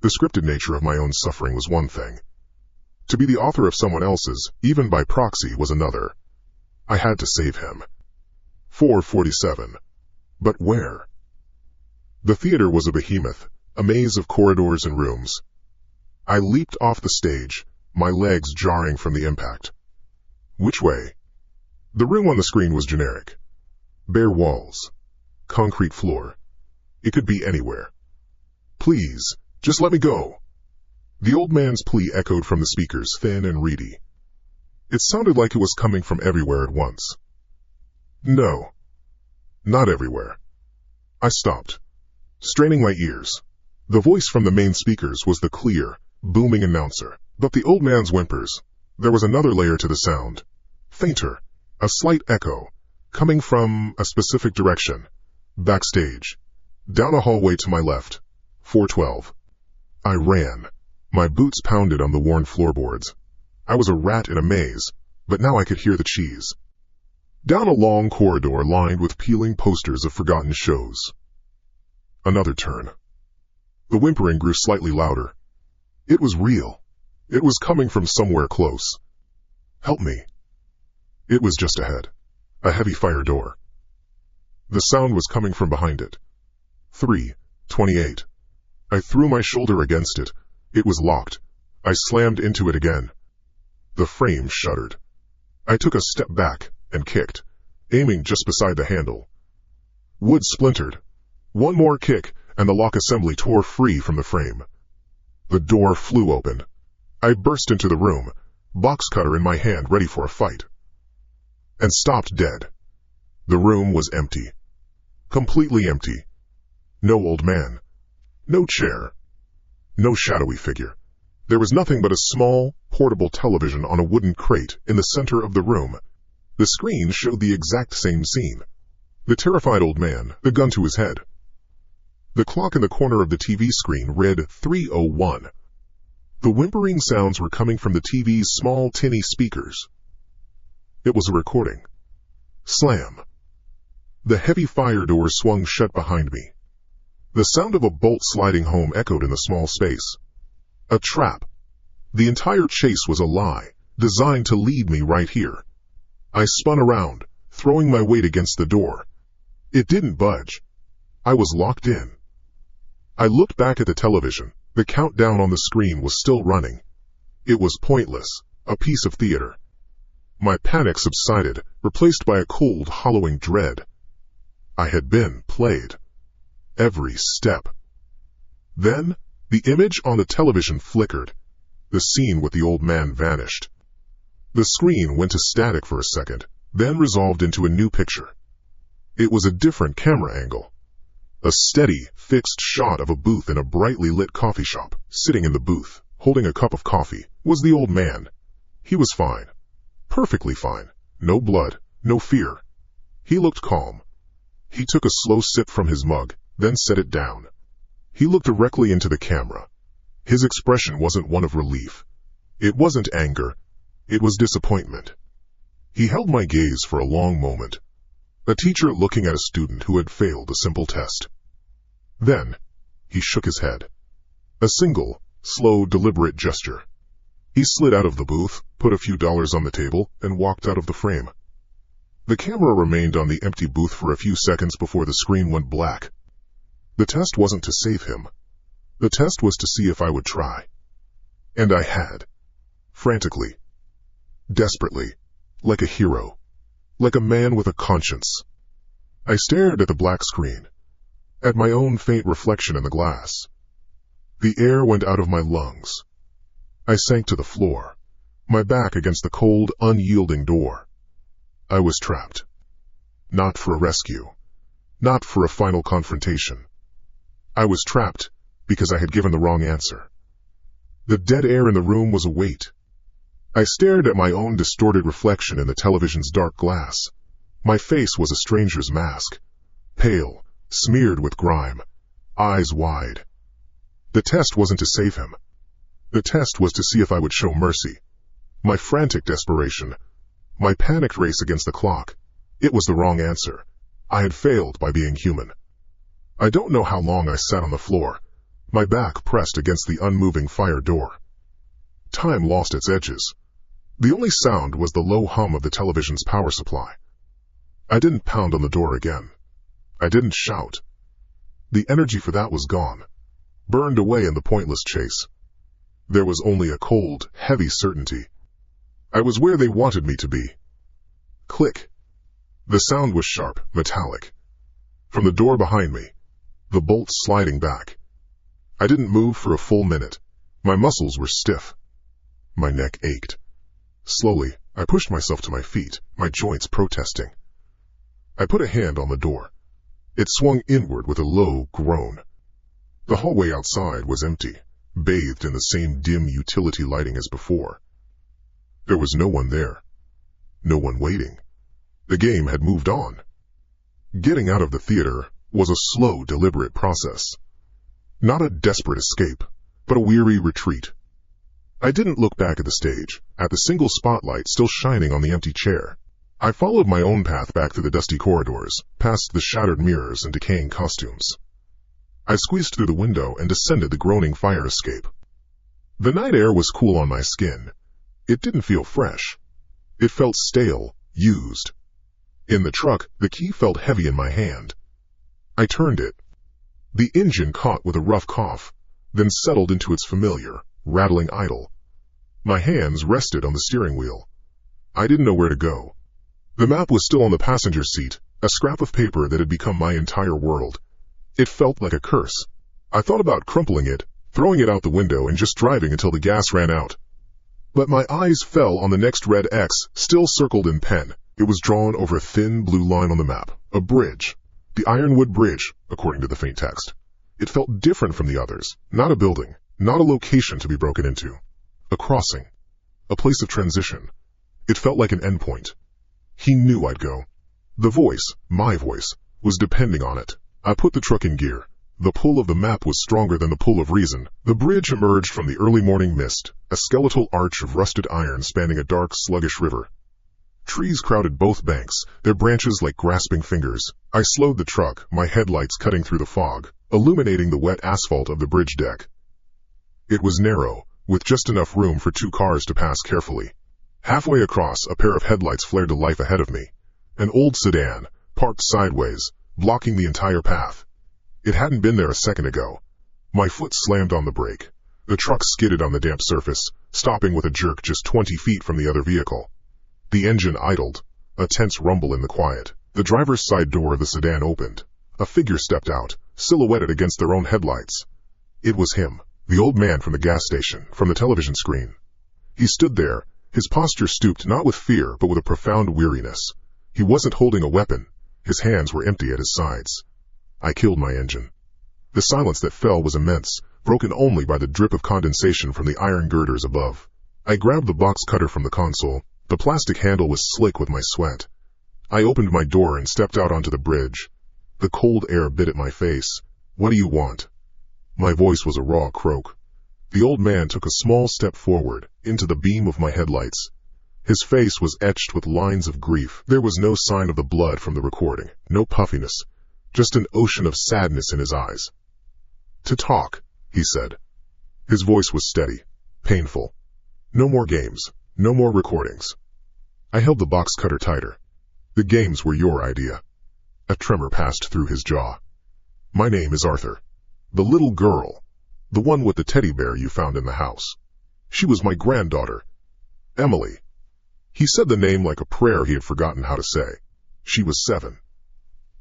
The scripted nature of my own suffering was one thing. To be the author of someone else's, even by proxy, was another. I had to save him. 4:47. But where? The theater was a behemoth, a maze of corridors and rooms. I leaped off the stage, my legs jarring from the impact. Which way? The room on the screen was generic. Bare walls. Concrete floor. It could be anywhere. Please, just let me go. The old man's plea echoed from the speakers, thin and reedy. It sounded like it was coming from everywhere at once. No. Not everywhere. I stopped, straining my ears. The voice from the main speakers was the clear, booming announcer. But the old man's whimpers, there was another layer to the sound. Fainter, a slight echo, coming from a specific direction. Backstage. Down a hallway to my left. 412. I ran. My boots pounded on the worn floorboards. I was a rat in a maze, but now I could hear the cheese. Down a long corridor lined with peeling posters of forgotten shows. Another turn. The whimpering grew slightly louder. It was real. It was coming from somewhere close. Help me. It was just ahead. A heavy fire door. The sound was coming from behind it. 3:28. I threw my shoulder against it. It was locked. I slammed into it again. The frame shuddered. I took a step back and kicked, aiming just beside the handle. Wood splintered. One more kick, and the lock assembly tore free from the frame. The door flew open. I burst into the room, box cutter in my hand ready for a fight. And stopped dead. The room was empty. Completely empty. No old man. No chair. No shadowy figure. There was nothing but a small, portable television on a wooden crate in the center of the room. The screen showed the exact same scene. The terrified old man, the gun to his head. The clock in the corner of the TV screen read 3:01. The whimpering sounds were coming from the TV's small tinny speakers. It was a recording. Slam. The heavy fire door swung shut behind me. The sound of a bolt sliding home echoed in the small space. A trap. The entire chase was a lie, designed to lead me right here. I spun around, throwing my weight against the door. It didn't budge. I was locked in. I looked back at the television. The countdown on the screen was still running. It was pointless, a piece of theater. My panic subsided, replaced by a cold, hollowing dread. I had been played. Every step. Then, the image on the television flickered. The scene with the old man vanished. The screen went to static for a second, then resolved into a new picture. It was a different camera angle. A steady, fixed shot of a booth in a brightly lit coffee shop. Sitting in the booth, holding a cup of coffee, was the old man. He was fine. Perfectly fine. No blood, no fear. He looked calm. He took a slow sip from his mug, then set it down. He looked directly into the camera. His expression wasn't one of relief. It wasn't anger. It was disappointment. He held my gaze for a long moment. A teacher looking at a student who had failed a simple test. Then, he shook his head. A single, slow, deliberate gesture. He slid out of the booth, put a few dollars on the table, and walked out of the frame. The camera remained on the empty booth for a few seconds before the screen went black. The test wasn't to save him. The test was to see if I would try. And I had. Frantically. Desperately. Like a hero. Like a man with a conscience. I stared at the black screen. At my own faint reflection in the glass. The air went out of my lungs. I sank to the floor, my back against the cold, unyielding door. I was trapped. Not for a rescue. Not for a final confrontation. I was trapped because I had given the wrong answer. The dead air in the room was a weight. I stared at my own distorted reflection in the television's dark glass. My face was a stranger's mask. Pale, smeared with grime, eyes wide. The test wasn't to save him. The test was to see if I would show mercy. My frantic desperation, my panicked race against the clock, it was the wrong answer. I had failed by being human. I don't know how long I sat on the floor, my back pressed against the unmoving fire door. Time lost its edges. The only sound was the low hum of the television's power supply. I didn't pound on the door again. I didn't shout. The energy for that was gone, burned away in the pointless chase. There was only a cold, heavy certainty. I was where they wanted me to be. Click. The sound was sharp, metallic. From the door behind me, the bolt sliding back. I didn't move for a full minute. My muscles were stiff. My neck ached. Slowly, I pushed myself to my feet, my joints protesting. I put a hand on the door. It swung inward with a low groan. The hallway outside was empty, bathed in the same dim utility lighting as before. There was no one there. No one waiting. The game had moved on. Getting out of the theater was a slow, deliberate process. Not a desperate escape, but a weary retreat. I didn't look back at the stage, at the single spotlight still shining on the empty chair. I followed my own path back through the dusty corridors, past the shattered mirrors and decaying costumes. I squeezed through the window and descended the groaning fire escape. The night air was cool on my skin. It didn't feel fresh. It felt stale, used. In the truck, the key felt heavy in my hand. I turned it. The engine caught with a rough cough, then settled into its familiar, rattling idle. My hands rested on the steering wheel. I didn't know where to go. The map was still on the passenger seat, A scrap of paper that had become my entire world. It felt like a curse. I thought about crumpling it, throwing it out the window, and just driving until the gas ran out. But my eyes fell on the next red X, still circled in pen. It was drawn over a thin blue line on the map. A bridge. The Ironwood Bridge, according to the faint text. It felt different from the others. Not a building. Not a location to be broken into. A crossing. A place of transition. It felt like an endpoint. He knew I'd go. The voice, my voice, was depending on it. I put the truck in gear. The pull of the map was stronger than the pull of reason. The bridge emerged from the early morning mist, a skeletal arch of rusted iron spanning a dark, sluggish river. Trees crowded both banks, their branches like grasping fingers. I slowed the truck, my headlights cutting through the fog, illuminating the wet asphalt of the bridge deck. It was narrow, with just enough room for 2 cars to pass carefully. Halfway across, a pair of headlights flared to life ahead of me. An old sedan, parked sideways, blocking the entire path. It hadn't been there a second ago. My foot slammed on the brake. The truck skidded on the damp surface, stopping with a jerk just 20 feet from the other vehicle. The engine idled, a tense rumble in the quiet. The driver's side door of the sedan opened. A figure stepped out, silhouetted against their own headlights. It was him, the old man from the gas station, from the television screen. He stood there, his posture stooped not with fear but with a profound weariness. He wasn't holding a weapon. His hands were empty at his sides. I killed my engine. The silence that fell was immense, broken only by the drip of condensation from the iron girders above. I grabbed the box cutter from the console. The plastic handle was slick with my sweat. I opened my door and stepped out onto the bridge. The cold air bit at my face. "What do you want?" My voice was a raw croak. The old man took a small step forward, into the beam of my headlights. His face was etched with lines of grief. There was no sign of the blood from the recording, no puffiness, just an ocean of sadness in his eyes. "To talk," he said. His voice was steady, painful. "No more games. No more recordings." I held the box cutter tighter. "The games were your idea." A tremor passed through his jaw. "My name is Arthur. The little girl. The one with the teddy bear you found in the house. She was my granddaughter. Emily." He said the name like a prayer he had forgotten how to say. "She was 7.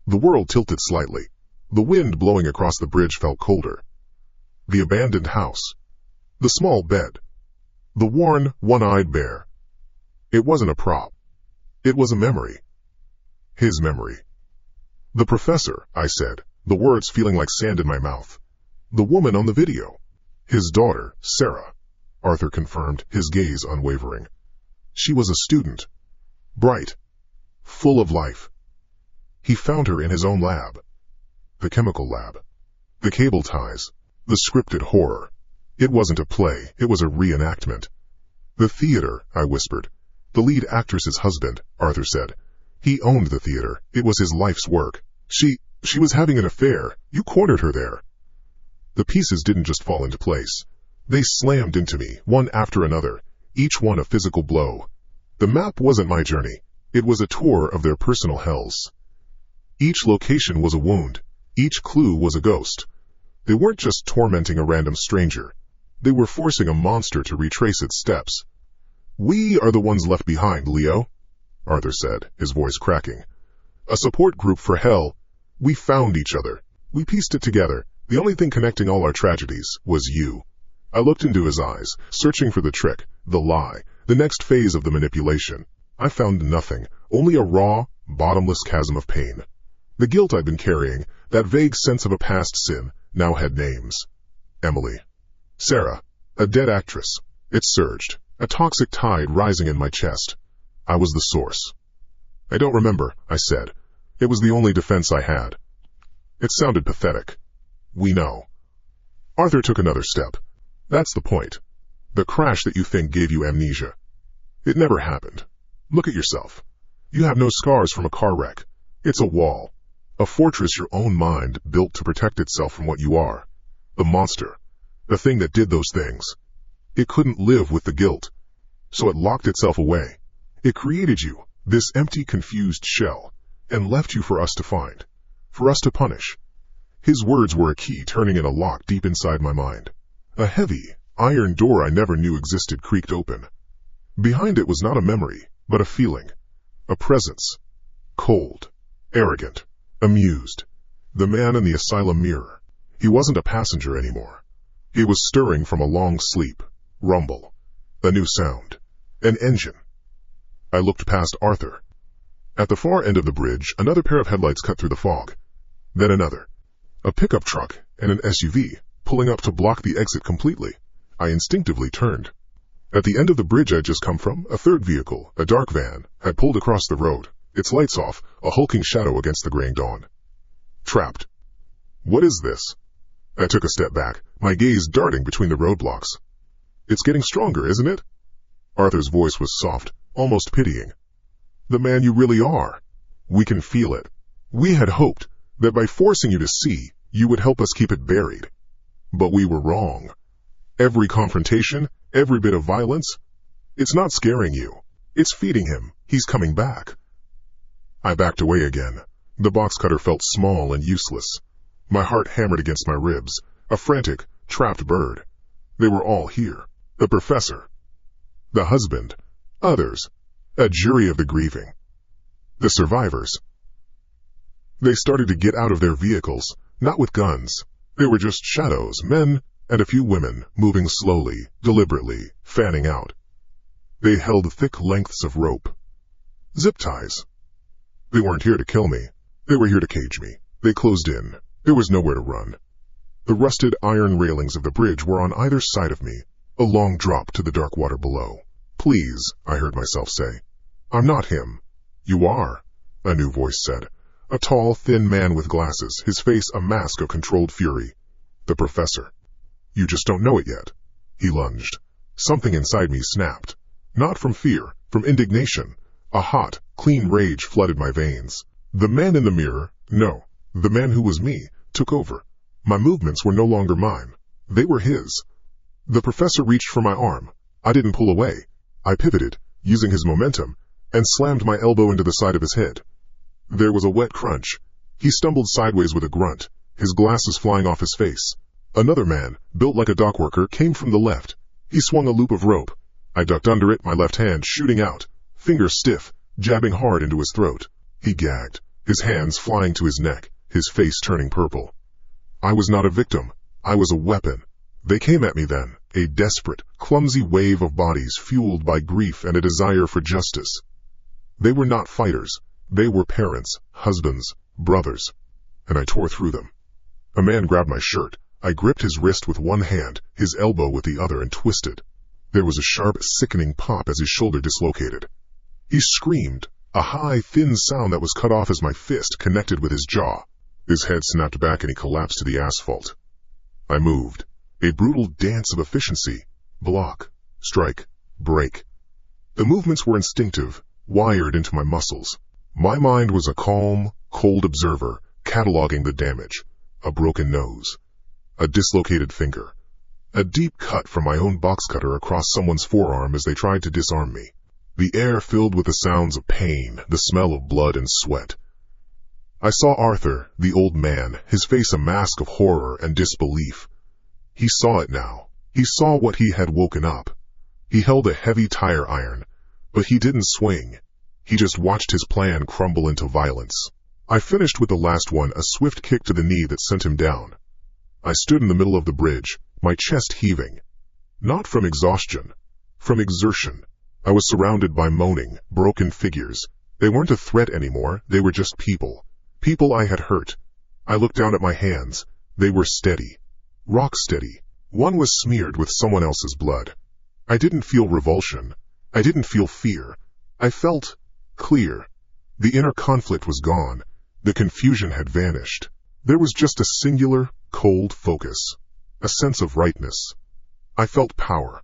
The world tilted slightly. The wind blowing across the bridge felt colder. The abandoned house. The small bed. The worn, one-eyed bear. It wasn't a prop. It was a memory. His memory. "The professor," I said, the words feeling like sand in my mouth. "The woman on the video." "His daughter, Sarah," Arthur confirmed, his gaze unwavering. "She was a student. Bright. Full of life. He found her in his own lab. The chemical lab. The cable ties. The scripted horror. It wasn't a play, it was a reenactment." "The theater," I whispered. "The lead actress's husband," Arthur said. "He owned the theater. It was his life's work. She was having an affair. You cornered her there." The pieces didn't just fall into place. They slammed into me, one after another, each one a physical blow. The map wasn't my journey. It was a tour of their personal hells. Each location was a wound. Each clue was a ghost. They weren't just tormenting a random stranger. They were forcing a monster to retrace its steps. "We are the ones left behind, Leo," Arthur said, his voice cracking. "A support group for hell. We found each other. We pieced it together. The only thing connecting all our tragedies was you." I looked into his eyes, searching for the trick, the lie, the next phase of the manipulation. I found nothing, only a raw, bottomless chasm of pain. The guilt I'd been carrying, that vague sense of a past sin, now had names. Emily. Sarah. A dead actress. It surged, a toxic tide rising in my chest. I was the source. "I don't remember," I said. It was the only defense I had. It sounded pathetic. "We know." Arthur took another step. "That's the point. The crash that you think gave you amnesia. It never happened. Look at yourself. You have no scars from a car wreck. It's a wall. A fortress your own mind built to protect itself from what you are. The monster. The thing that did those things. It couldn't live with the guilt. So it locked itself away. It created you, this empty, confused shell, and left you for us to find. For us to punish." His words were a key turning in a lock deep inside my mind. A heavy, iron door I never knew existed creaked open. Behind it was not a memory, but a feeling. A presence. Cold. arrogant, amused. The man in the asylum mirror. He wasn't a passenger anymore. He was stirring from a long sleep. Rumble. A new sound. An engine. I looked past Arthur. At the far end of the bridge, another pair of headlights cut through the fog. Then another. A pickup truck and an SUV, pulling up to block the exit completely. I instinctively turned. At the end of the bridge I'd just come from, a third vehicle, a dark van, had pulled across the road, its lights off, a hulking shadow against the graying dawn. Trapped. What is this? I took a step back, my gaze darting between the roadblocks. It's getting stronger, isn't it? Arthur's voice was soft, almost pitying. The man you really are. We can feel it. We had hoped that by forcing you to see, you would help us keep it buried. But we were wrong. Every confrontation, every bit of violence, it's not scaring you. It's feeding him. He's coming back. I backed away again. The box cutter felt small and useless. My heart hammered against my ribs, a frantic, trapped bird. They were all here. The professor, the husband, others, a jury of the grieving. The survivors. They started to get out of their vehicles, not with guns. They were just shadows, men, and a few women, moving slowly, deliberately, fanning out. They held thick lengths of rope. Zip ties. They weren't here to kill me. They were here to cage me. They closed in. There was nowhere to run. The rusted iron railings of the bridge were on either side of me, a long drop to the dark water below. Please, I heard myself say. I'm not him. You are, a new voice said. A tall, thin man with glasses, his face a mask of controlled fury. The professor. You just don't know it yet. He lunged. Something inside me snapped. Not from fear, from indignation. A hot, clean rage flooded my veins. The man in the mirror, no, the man who was me, took over. My movements were no longer mine. They were his. The professor reached for my arm. I didn't pull away. I pivoted, using his momentum, and slammed my elbow into the side of his head. There was a wet crunch. He stumbled sideways with a grunt, his glasses flying off his face. Another man, built like a dockworker, came from the left. He swung a loop of rope. I ducked under it, my left hand shooting out, fingers stiff, jabbing hard into his throat. He gagged, his hands flying to his neck, his face turning purple. I was not a victim. I was a weapon. They came at me then, a desperate, clumsy wave of bodies fueled by grief and a desire for justice. They were not fighters. They were parents, husbands, brothers. And I tore through them. A man grabbed my shirt. I gripped his wrist with one hand, his elbow with the other, and twisted. There was a sharp, sickening pop as his shoulder dislocated. He screamed, a high, thin sound that was cut off as my fist connected with his jaw. His head snapped back and he collapsed to the asphalt. I moved. A brutal dance of efficiency. Block, strike, break. The movements were instinctive, wired into my muscles. My mind was a calm, cold observer, cataloging the damage. A broken nose. A dislocated finger. A deep cut from my own box cutter across someone's forearm as they tried to disarm me. The air filled with the sounds of pain, the smell of blood and sweat. I saw Arthur, the old man, his face a mask of horror and disbelief. He saw it now. He saw what he had woken up. He held a heavy tire iron, but he didn't swing. He just watched his plan crumble into violence. I finished with the last one, a swift kick to the knee that sent him down. I stood in the middle of the bridge, my chest heaving. Not from exhaustion, from exertion. I was surrounded by moaning, broken figures. They weren't a threat anymore, they were just people. People I had hurt. I looked down at my hands. They were steady. Rock steady. One was smeared with someone else's blood. I didn't feel revulsion. I didn't feel fear. I felt clear. The inner conflict was gone. The confusion had vanished. There was just a singular, cold focus. A sense of rightness. I felt power.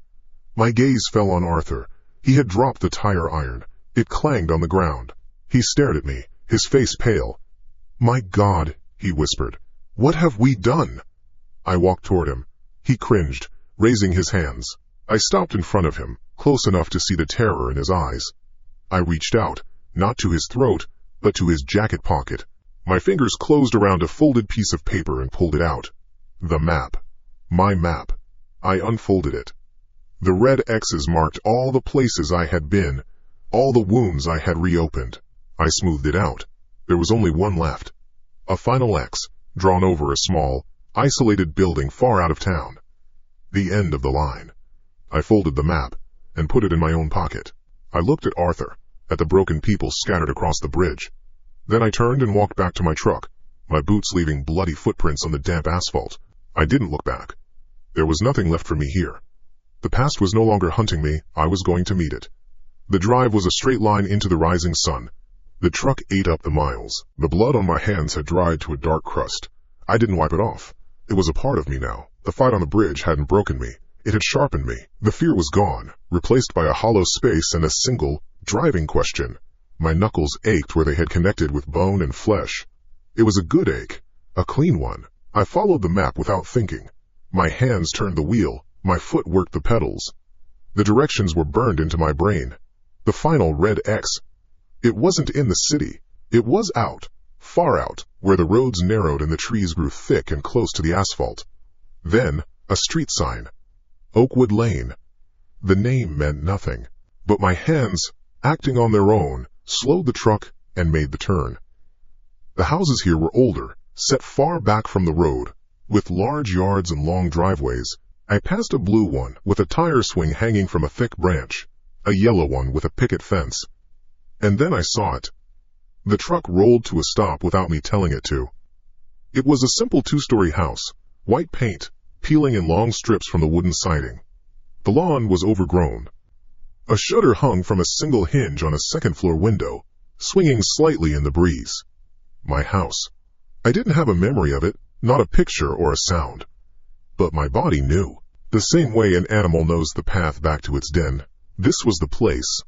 My gaze fell on Arthur. He had dropped the tire iron. It clanged on the ground. He stared at me, his face pale. My God, he whispered. What have we done? I walked toward him. He cringed, raising his hands. I stopped in front of him, close enough to see the terror in his eyes. I reached out, not to his throat, but to his jacket pocket. My fingers closed around a folded piece of paper and pulled it out. The map. My map. I unfolded it. The red X's marked all the places I had been, all the wounds I had reopened. I smoothed it out. There was only one left. A final X, drawn over a small, isolated building far out of town. The end of the line. I folded the map and put it in my own pocket. I looked at Arthur, at the broken people scattered across the bridge. Then I turned and walked back to my truck, my boots leaving bloody footprints on the damp asphalt. I didn't look back. There was nothing left for me here. The past was no longer hunting me, I was going to meet it. The drive was a straight line into the rising sun. The truck ate up the miles. The blood on my hands had dried to a dark crust. I didn't wipe it off. It was a part of me now. The fight on the bridge hadn't broken me. It had sharpened me. The fear was gone, replaced by a hollow space and a single, driving question. My knuckles ached where they had connected with bone and flesh. It was a good ache, a clean one. I followed the map without thinking. My hands turned the wheel, my foot worked the pedals. The directions were burned into my brain. The final red X. It wasn't in the city. It was out, far out, where the roads narrowed and the trees grew thick and close to the asphalt. Then, a street sign. Oakwood Lane. The name meant nothing, but my hands, acting on their own, slowed the truck and made the turn. The houses here were older, set far back from the road, with large yards and long driveways. I passed a blue one with a tire swing hanging from a thick branch, a yellow one with a picket fence. And then I saw it. The truck rolled to a stop without me telling it to. It was a simple two-story house, white paint, peeling in long strips from the wooden siding. The lawn was overgrown. A shutter hung from a single hinge on a second-floor window, swinging slightly in the breeze. My house. I didn't have a memory of it, not a picture or a sound. But my body knew. The same way an animal knows the path back to its den. This was the place.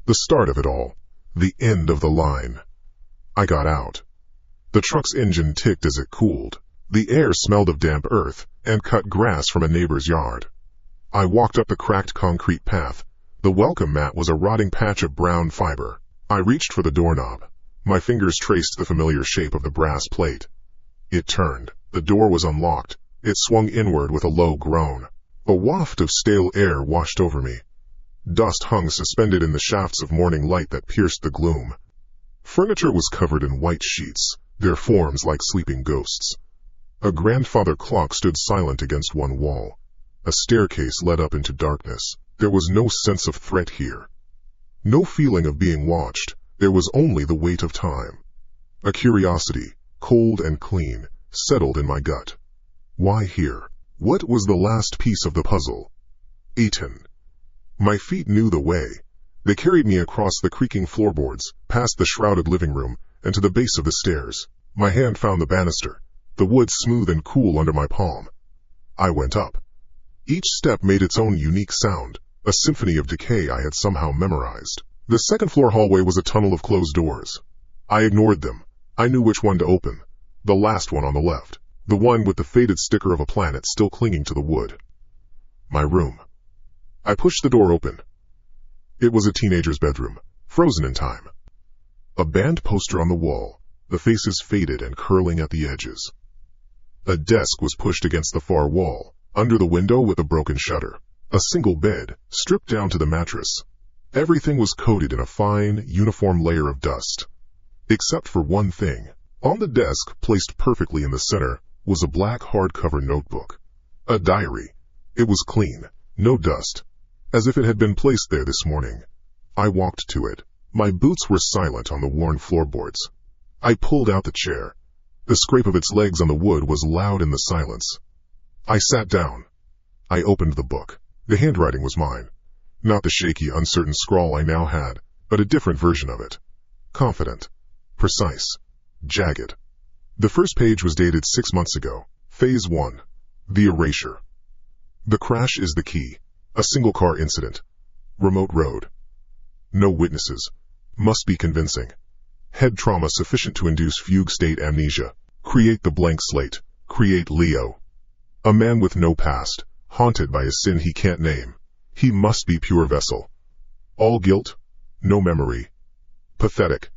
The start of it all. The end of the line. I got out. The truck's engine ticked as it cooled. The air smelled of damp earth and cut grass from a neighbor's yard. I walked up the cracked concrete path. The welcome mat was a rotting patch of brown fiber. I reached for the doorknob. My fingers traced the familiar shape of the brass plate. It turned. The door was unlocked. It swung inward with a low groan. A waft of stale air washed over me. Dust hung suspended in the shafts of morning light that pierced the gloom. Furniture was covered in white sheets, their forms like sleeping ghosts. A grandfather clock stood silent against one wall. A staircase led up into darkness. There was no sense of threat here. No feeling of being watched. There was only the weight of time. A curiosity, cold and clean, settled in my gut. Why here? What was the last piece of the puzzle? Eton. My feet knew the way. They carried me across the creaking floorboards, past the shrouded living room, and to the base of the stairs. My hand found the banister, the wood smooth and cool under my palm. I went up. Each step made its own unique sound, a symphony of decay I had somehow memorized. The second-floor hallway was a tunnel of closed doors. I ignored them. I knew which one to open. The last one on the left. The one with the faded sticker of a planet still clinging to the wood. My room. I pushed the door open. It was a teenager's bedroom, frozen in time. A band poster on the wall, the faces faded and curling at the edges. A desk was pushed against the far wall, under the window with a broken shutter. A single bed, stripped down to the mattress. Everything was coated in a fine, uniform layer of dust. Except for one thing. On the desk, placed perfectly in the center, was a black hardcover notebook. A diary. It was clean, no dust, as if it had been placed there this morning. I walked to it. My boots were silent on the worn floorboards. I pulled out the chair. The scrape of its legs on the wood was loud in the silence. I sat down. I opened the book. The handwriting was mine. Not the shaky, uncertain scrawl I now had, but a different version of it. Confident. Precise. Jagged. The first page was dated 6 months ago. Phase 1. The erasure. The crash is the key. A single-car incident. Remote road. No witnesses. Must be convincing. Head trauma sufficient to induce fugue state amnesia. Create the blank slate. Create Leo. A man with no past, haunted by a sin he can't name. He must be pure vessel. All guilt, no memory. Pathetic.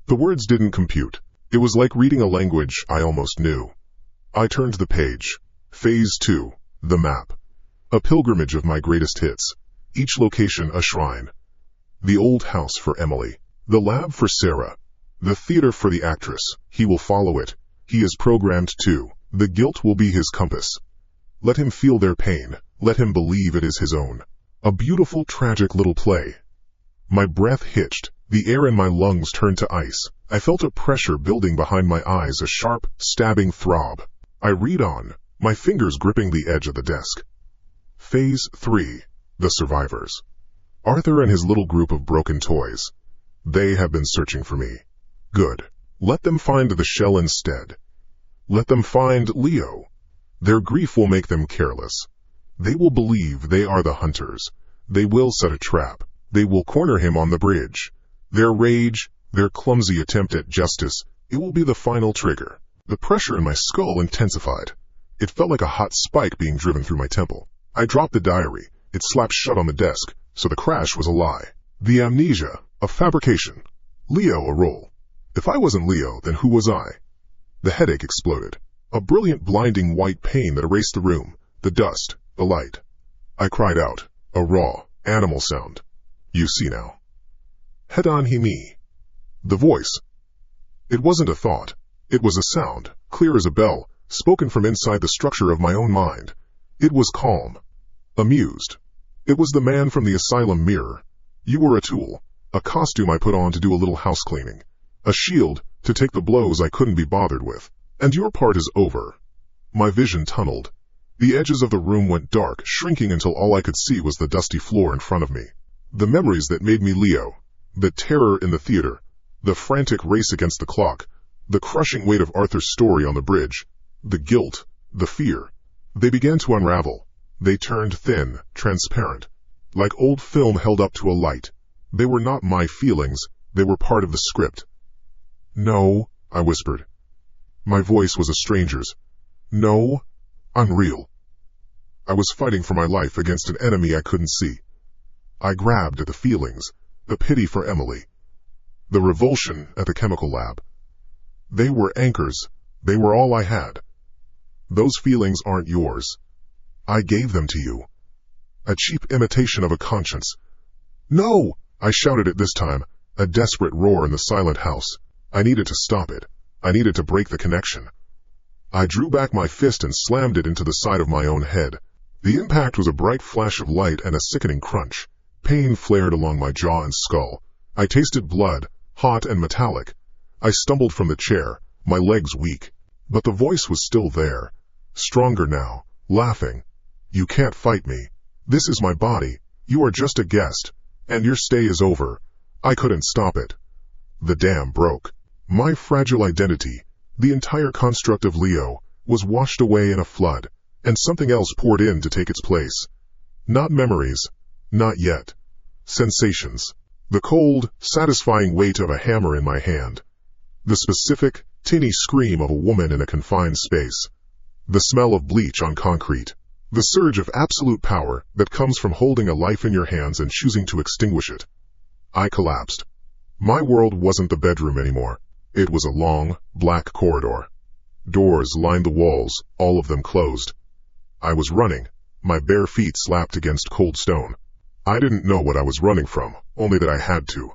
The words didn't compute. It was like reading a language I almost knew. I turned the page. Phase 2. The map. A pilgrimage of my greatest hits. Each location a shrine. The old house for Emily. The lab for Sarah. The theater for the actress. He will follow it. He is programmed to. The guilt will be his compass. Let him feel their pain. Let him believe it is his own. A beautiful, tragic little play. My breath hitched. The air in my lungs turned to ice. I felt a pressure building behind my eyes, a sharp, stabbing throb. I read on, my fingers gripping the edge of the desk. Phase 3. The survivors. Arthur and his little group of broken toys. They have been searching for me. Good. Let them find the shell instead. Let them find Leo. Their grief will make them careless. They will believe they are the hunters. They will set a trap. They will corner him on the bridge. Their rage, their clumsy attempt at justice, it will be the final trigger. The pressure in my skull intensified. It felt like a hot spike being driven through my temple. I dropped the diary. It slapped shut on the desk, so the crash was a lie. The amnesia, a fabrication. Leo, a role. If I wasn't Leo, then who was I? The headache exploded. A brilliant, blinding white pain that erased the room, the dust, the light. I cried out, a raw, animal sound. You see now. Head on he me. The voice. It wasn't a thought. It was a sound, clear as a bell, spoken from inside the structure of my own mind. It was calm. Amused. It was the man from the asylum mirror. You were a tool, a costume I put on to do a little house cleaning, a shield to take the blows I couldn't be bothered with. And your part is over. My vision tunneled. The edges of the room went dark, shrinking until all I could see was the dusty floor in front of me. The memories that made me Leo, the terror in the theater, the frantic race against the clock, the crushing weight of Arthur's story on the bridge, the guilt, the fear. They began to unravel. They turned thin, transparent, like old film held up to a light. They were not my feelings, they were part of the script. No, I whispered. My voice was a stranger's. No, I'm real. I was fighting for my life against an enemy I couldn't see. I grabbed at the feelings, the pity for Emily, the revulsion at the chemical lab. They were anchors. They were all I had. Those feelings aren't yours. I gave them to you. A cheap imitation of a conscience. No! I shouted it this time, a desperate roar in the silent house. I needed to stop it. I needed to break the connection. I drew back my fist and slammed it into the side of my own head. The impact was a bright flash of light and a sickening crunch. Pain flared along my jaw and skull. I tasted blood, hot and metallic. I stumbled from the chair, my legs weak. But the voice was still there, stronger now, laughing. You can't fight me. This is my body. You are just a guest, and your stay is over. I couldn't stop it. The dam broke. My fragile identity, the entire construct of Leo, was washed away in a flood, and something else poured in to take its place. Not memories. Not yet. Sensations. The cold, satisfying weight of a hammer in my hand. The specific, tinny scream of a woman in a confined space. The smell of bleach on concrete. The surge of absolute power that comes from holding a life in your hands and choosing to extinguish it. I collapsed. My world wasn't the bedroom anymore. It was a long, black corridor. Doors lined the walls, all of them closed. I was running, my bare feet slapped against cold stone. I didn't know what I was running from, only that I had to.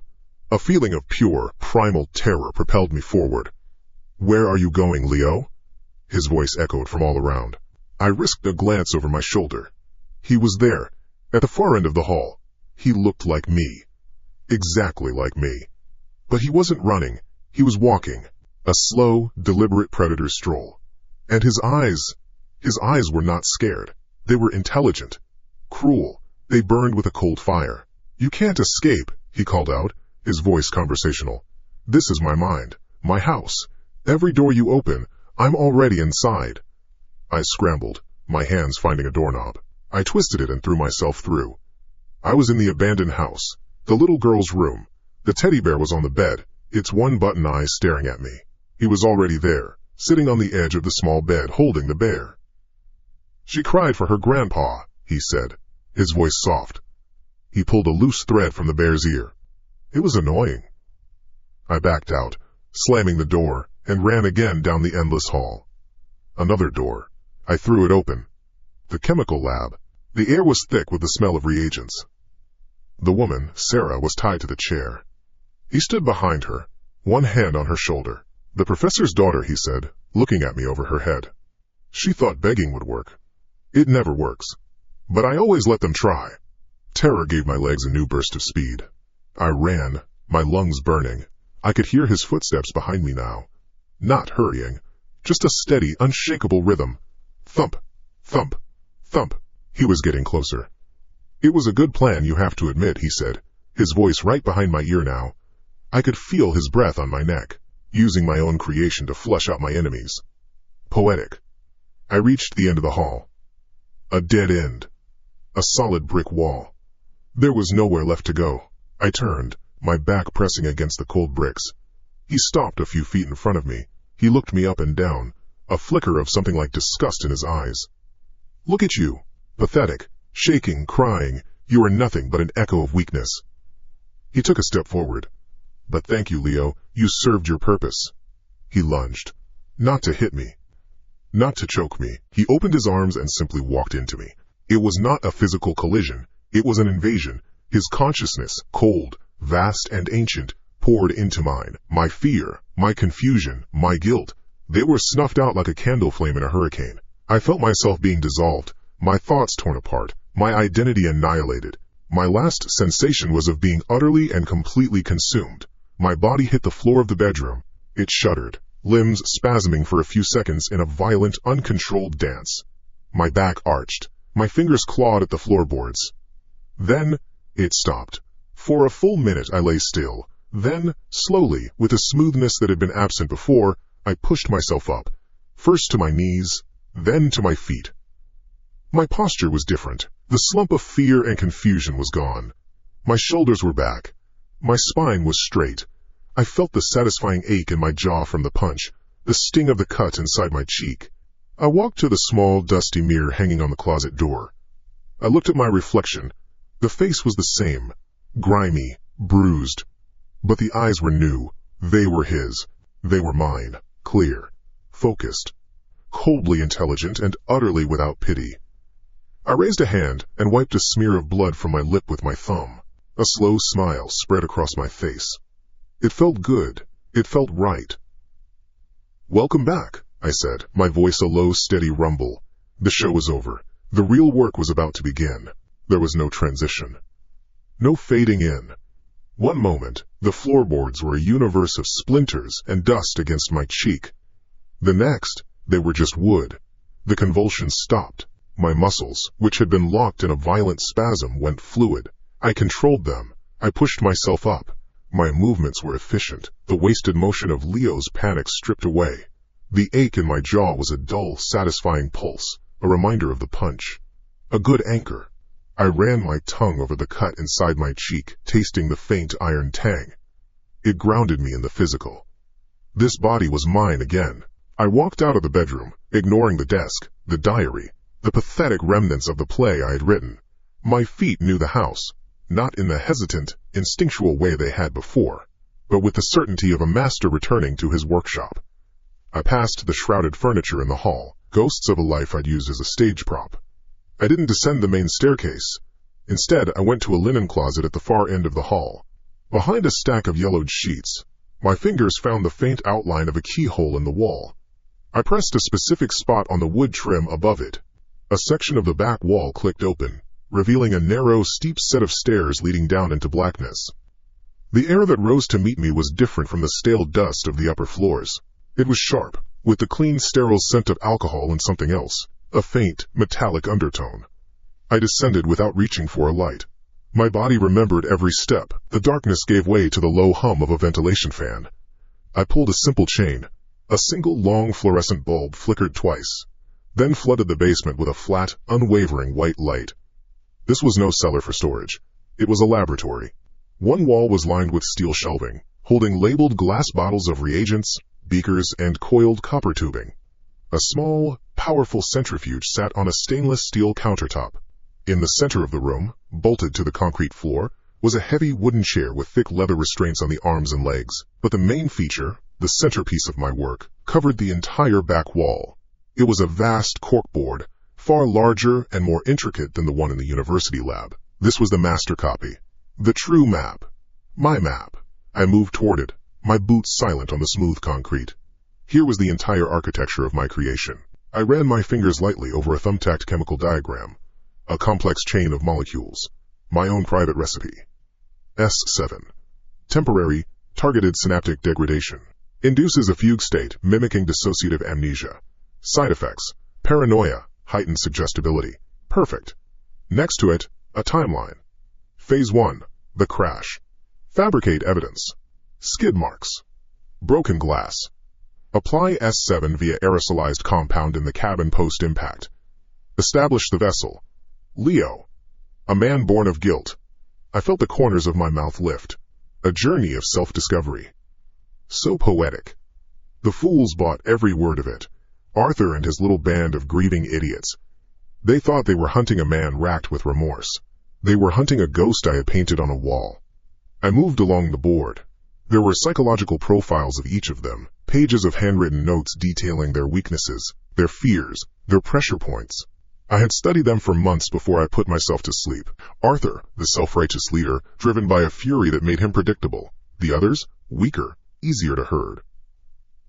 A feeling of pure, primal terror propelled me forward. Where are you going, Leo? His voice echoed from all around. I risked a glance over my shoulder. He was there, at the far end of the hall. He looked like me. Exactly like me. But he wasn't running. He was walking, a slow, deliberate predator stroll. And his eyes were not scared. They were intelligent, cruel. They burned with a cold fire. You can't escape, he called out, his voice conversational. This is my mind, my house. Every door you open, I'm already inside. I scrambled, my hands finding a doorknob. I twisted it and threw myself through. I was in the abandoned house, the little girl's room. The teddy bear was on the bed, its one-button eyes staring at me. He was already there, sitting on the edge of the small bed holding the bear. She cried for her grandpa, he said, his voice soft. He pulled a loose thread from the bear's ear. It was annoying. I backed out, slamming the door, and ran again down the endless hall. Another door. I threw it open. The chemical lab. The air was thick with the smell of reagents. The woman, Sarah, was tied to the chair. He stood behind her, one hand on her shoulder. "The professor's daughter," he said, looking at me over her head. She thought begging would work. It never works. But I always let them try. Terror gave my legs a new burst of speed. I ran, my lungs burning. I could hear his footsteps behind me now. Not hurrying, just a steady, unshakable rhythm. Thump, thump, thump. He was getting closer. "It was a good plan, you have to admit," he said, his voice right behind my ear now. I could feel his breath on my neck, using my own creation to flush out my enemies. Poetic. I reached the end of the hall. A dead end. A solid brick wall. There was nowhere left to go. I turned, my back pressing against the cold bricks. He stopped a few feet in front of me. He looked me up and down, a flicker of something like disgust in his eyes. "Look at you. Pathetic, shaking, crying. You are nothing but an echo of weakness." He took a step forward. "But thank you, Leo. You served your purpose." He lunged. Not to hit me. Not to choke me. He opened his arms and simply walked into me. It was not a physical collision. It was an invasion. His consciousness, cold, vast, and ancient, poured into mine. My fear, my confusion, my guilt, they were snuffed out like a candle flame in a hurricane. I felt myself being dissolved, my thoughts torn apart, my identity annihilated. My last sensation was of being utterly and completely consumed. My body hit the floor of the bedroom. It shuddered, limbs spasming for a few seconds in a violent, uncontrolled dance. My back arched. My fingers clawed at the floorboards. Then, it stopped. For a full minute I lay still. Then, slowly, with a smoothness that had been absent before, I pushed myself up, first to my knees, then to my feet. My posture was different. The slump of fear and confusion was gone. My shoulders were back. My spine was straight. I felt the satisfying ache in my jaw from the punch, the sting of the cut inside my cheek. I walked to the small, dusty mirror hanging on the closet door. I looked at my reflection. The face was the same, grimy, bruised. But the eyes were new. They were his. They were mine, clear, focused, coldly intelligent, and utterly without pity. I raised a hand and wiped a smear of blood from my lip with my thumb. A slow smile spread across my face. It felt good. It felt right. "Welcome back," I said, my voice a low, steady rumble. The show was over. The real work was about to begin. There was no transition. No fading in. One moment, the floorboards were a universe of splinters and dust against my cheek. The next, they were just wood. The convulsions stopped. My muscles, which had been locked in a violent spasm, went fluid. I controlled them. I pushed myself up. My movements were efficient, the wasted motion of Leo's panic stripped away. The ache in my jaw was a dull, satisfying pulse, a reminder of the punch. A good anchor. I ran my tongue over the cut inside my cheek, tasting the faint iron tang. It grounded me in the physical. This body was mine again. I walked out of the bedroom, ignoring the desk, the diary, the pathetic remnants of the play I had written. My feet knew the house, not in the hesitant, instinctual way they had before, but with the certainty of a master returning to his workshop. I passed the shrouded furniture in the hall, ghosts of a life I'd used as a stage prop. I didn't descend the main staircase. Instead, I went to a linen closet at the far end of the hall. Behind a stack of yellowed sheets, my fingers found the faint outline of a keyhole in the wall. I pressed a specific spot on the wood trim above it. A section of the back wall clicked open, revealing a narrow, steep set of stairs leading down into blackness. The air that rose to meet me was different from the stale dust of the upper floors. It was sharp, with the clean, sterile scent of alcohol and something else, a faint, metallic undertone. I descended without reaching for a light. My body remembered every step. The darkness gave way to the low hum of a ventilation fan. I pulled a simple chain. A single long fluorescent bulb flickered twice, then flooded the basement with a flat, unwavering white light. This was no cellar for storage. It was a laboratory. One wall was lined with steel shelving, holding labeled glass bottles of reagents, beakers, and coiled copper tubing. A small, powerful centrifuge sat on a stainless steel countertop. In the center of the room, bolted to the concrete floor, was a heavy wooden chair with thick leather restraints on the arms and legs. But the main feature, the centerpiece of my work, covered the entire back wall. It was a vast corkboard, far larger and more intricate than the one in the university lab. This was the master copy. The true map. My map. I moved toward it, my boots silent on the smooth concrete. Here was the entire architecture of my creation. I ran my fingers lightly over a thumbtacked chemical diagram, a complex chain of molecules, my own private recipe. S7. Temporary, targeted synaptic degradation. Induces a fugue state mimicking dissociative amnesia. Side effects: paranoia, heightened suggestibility. Perfect. Next to it, a timeline. Phase 1. The crash. Fabricate evidence. Skid marks. Broken glass. Apply S7 via aerosolized compound in the cabin post-impact. Establish the vessel. Leo. A man born of guilt. I felt the corners of my mouth lift. A journey of self-discovery. So poetic. The fools bought every word of it. Arthur and his little band of grieving idiots. They thought they were hunting a man racked with remorse. They were hunting a ghost I had painted on a wall. I moved along the board. There were psychological profiles of each of them, pages of handwritten notes detailing their weaknesses, their fears, their pressure points. I had studied them for months before I put myself to sleep. Arthur, the self-righteous leader, driven by a fury that made him predictable. The others, weaker, easier to herd.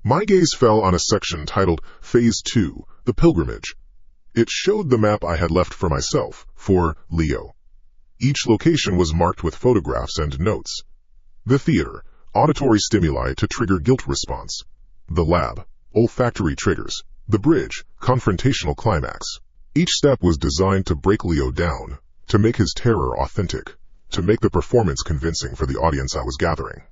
My gaze fell on a section titled Phase 2, The Pilgrimage. It showed the map I had left for myself, for Leo. Each location was marked with photographs and notes. The theater, auditory stimuli to trigger guilt response. The lab, olfactory triggers. The bridge, confrontational climax. Each step was designed to break Leo down, to make his terror authentic, to make the performance convincing for the audience I was gathering.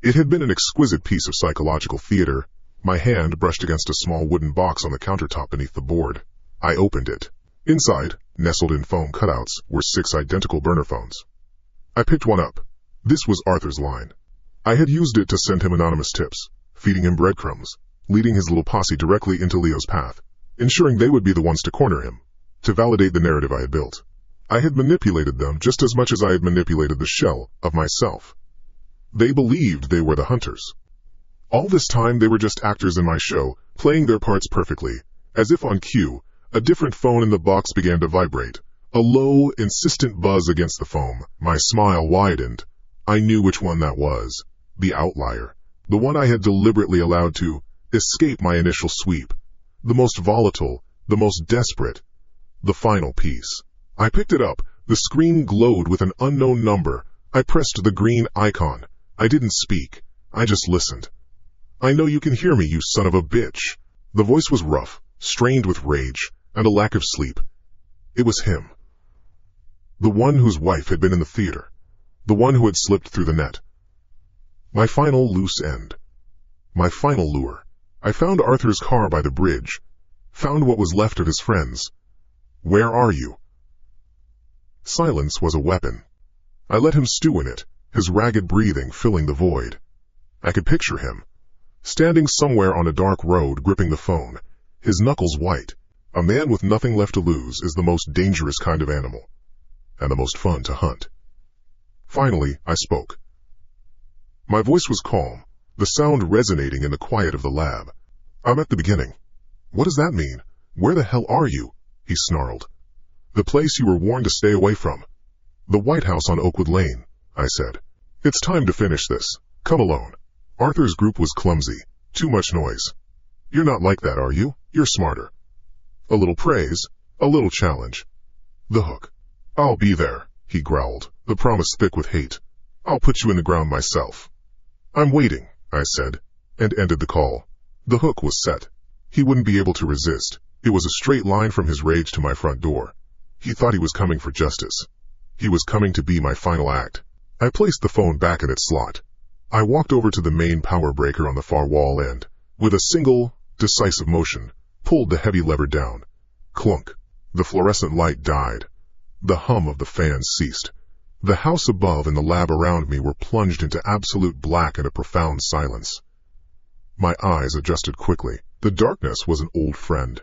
It had been an exquisite piece of psychological theater. My hand brushed against a small wooden box on the countertop beneath the board. I opened it. Inside, nestled in foam cutouts, were 6 identical burner phones. I picked one up. This was Arthur's line. I had used it to send him anonymous tips, feeding him breadcrumbs, leading his little posse directly into Leo's path, ensuring they would be the ones to corner him, to validate the narrative I had built. I had manipulated them just as much as I had manipulated the shell of myself. They believed they were the hunters. All this time they were just actors in my show, playing their parts perfectly. As if on cue, a different phone in the box began to vibrate. A low, insistent buzz against the foam. My smile widened. I knew which one that was. The outlier. The one I had deliberately allowed to escape my initial sweep. The most volatile, the most desperate. The final piece. I picked it up. The screen glowed with an unknown number. I pressed the green icon. I didn't speak. I just listened. I know you can hear me, you son of a bitch. The voice was rough, strained with rage, and a lack of sleep. It was him. The one whose wife had been in the theater. The one who had slipped through the net. My final loose end. My final lure. I found Arthur's car by the bridge. Found what was left of his friends. Where are you? Silence was a weapon. I let him stew in it, his ragged breathing filling the void. I could picture him, standing somewhere on a dark road gripping the phone, his knuckles white. A man with nothing left to lose is the most dangerous kind of animal, and the most fun to hunt. Finally, I spoke. My voice was calm, the sound resonating in the quiet of the lab. I'm at the beginning. What does that mean? Where the hell are you? He snarled. The place you were warned to stay away from. The White House on Oakwood Lane, I said. It's time to finish this. Come alone. Arthur's group was clumsy. Too much noise. You're not like that, are you? You're smarter. A little praise, a little challenge. The hook. I'll be there, he growled, the promise thick with hate. I'll put you in the ground myself. I'm waiting, I said, and ended the call. The hook was set. He wouldn't be able to resist. It was a straight line from his rage to my front door. He thought he was coming for justice. He was coming to be my final act. I placed the phone back in its slot. I walked over to the main power breaker on the far wall and, with a single, decisive motion, pulled the heavy lever down. Clunk. The fluorescent light died. The hum of the fans ceased. The house above and the lab around me were plunged into absolute black and a profound silence. My eyes adjusted quickly. The darkness was an old friend.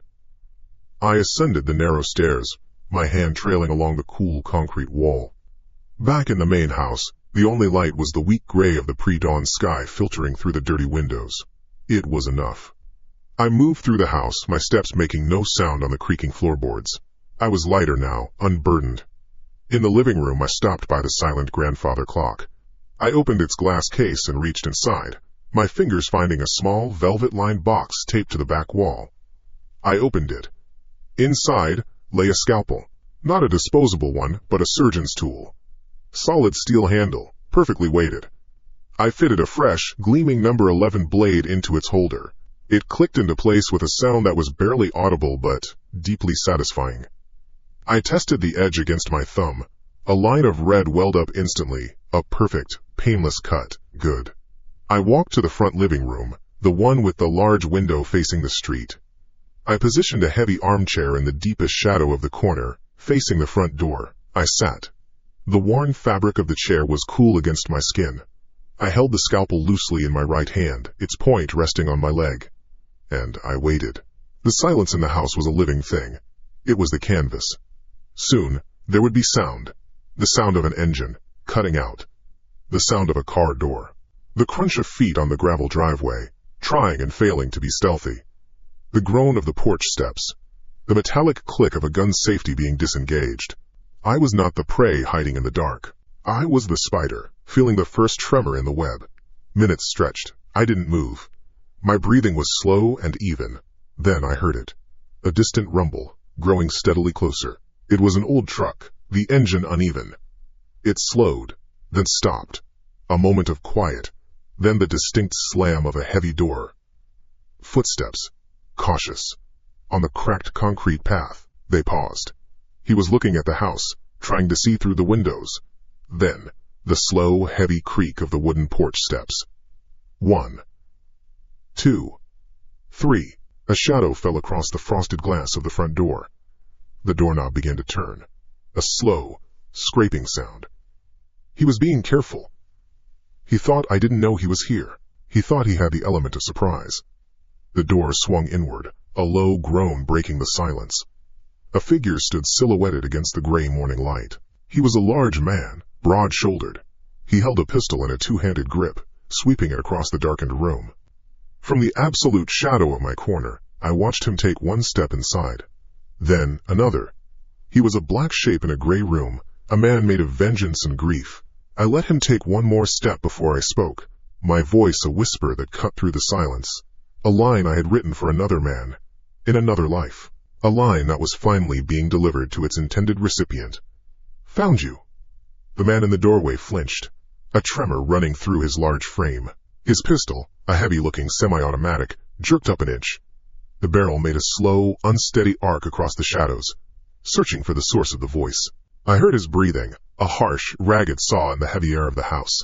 I ascended the narrow stairs, my hand trailing along the cool concrete wall. Back in the main house, the only light was the weak gray of the pre-dawn sky filtering through the dirty windows. It was enough. I moved through the house, my steps making no sound on the creaking floorboards. I was lighter now, unburdened. In the living room, I stopped by the silent grandfather clock. I opened its glass case and reached inside. my fingers finding a small, velvet-lined box taped to the back wall. I opened it. Inside lay a scalpel. Not a disposable one, but a surgeon's tool. Solid steel handle, perfectly weighted. I fitted a fresh, gleaming number 11 blade into its holder. It clicked into place with a sound that was barely audible but deeply satisfying. I tested the edge against my thumb. A line of red welled up instantly, a perfect, painless cut. Good. I walked to the front living room, the one with the large window facing the street. I positioned a heavy armchair in the deepest shadow of the corner, facing the front door. I sat. The worn fabric of the chair was cool against my skin. I held the scalpel loosely in my right hand, its point resting on my leg. And I waited. The silence in the house was a living thing. It was the canvas. Soon, there would be sound. The sound of an engine, cutting out. The sound of a car door. The crunch of feet on the gravel driveway, trying and failing to be stealthy. The groan of the porch steps. The metallic click of a gun's safety being disengaged. I was not the prey hiding in the dark. I was the spider, feeling the first tremor in the web. Minutes stretched. I didn't move. My breathing was slow and even. Then I heard it. A distant rumble, growing steadily closer. It was an old truck, the engine uneven. It slowed, then stopped. A moment of quiet, then the distinct slam of a heavy door. Footsteps, cautious. On the cracked concrete path, they paused. He was looking at the house, trying to see through the windows. Then, the slow, heavy creak of the wooden porch steps. 1, 2, 3. A shadow fell across the frosted glass of the front door. The doorknob began to turn. A slow, scraping sound. He was being careful. He thought I didn't know he was here. He thought he had the element of surprise. The door swung inward, a low groan breaking the silence. A figure stood silhouetted against the gray morning light. He was a large man, broad-shouldered. He held a pistol in a two-handed grip, sweeping it across the darkened room. From the absolute shadow of my corner, I watched him take one step inside. Then another. He was a black shape in a gray room, a man made of vengeance and grief. I let him take one more step before I spoke, my voice a whisper that cut through the silence. A line I had written for another man, in another life. A line that was finally being delivered to its intended recipient. Found you. The man in the doorway flinched, a tremor running through his large frame. His pistol, a heavy-looking semi-automatic, jerked up an inch. The barrel made a slow, unsteady arc across the shadows, searching for the source of the voice. I heard his breathing, a harsh, ragged saw in the heavy air of the house.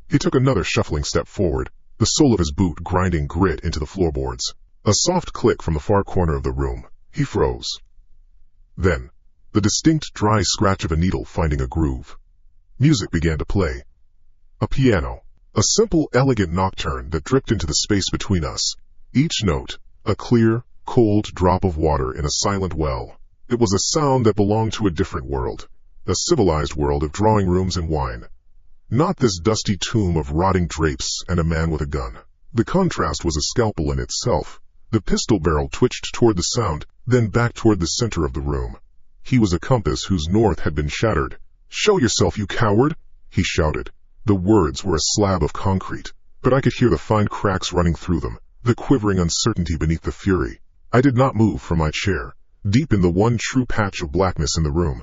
He took another shuffling step forward, the sole of his boot grinding grit into the floorboards. A soft click from the far corner of the room. He froze. Then, the distinct dry scratch of a needle finding a groove. Music began to play. A piano. A simple, elegant nocturne that dripped into the space between us. Each note, a clear, cold drop of water in a silent well. It was a sound that belonged to a different world. A civilized world of drawing rooms and wine. Not this dusty tomb of rotting drapes and a man with a gun. The contrast was a scalpel in itself. The pistol barrel twitched toward the sound, then back toward the center of the room. He was a compass whose north had been shattered. "Show yourself, you coward!" he shouted. The words were a slab of concrete, but I could hear the fine cracks running through them, the quivering uncertainty beneath the fury. I did not move from my chair, deep in the one true patch of blackness in the room.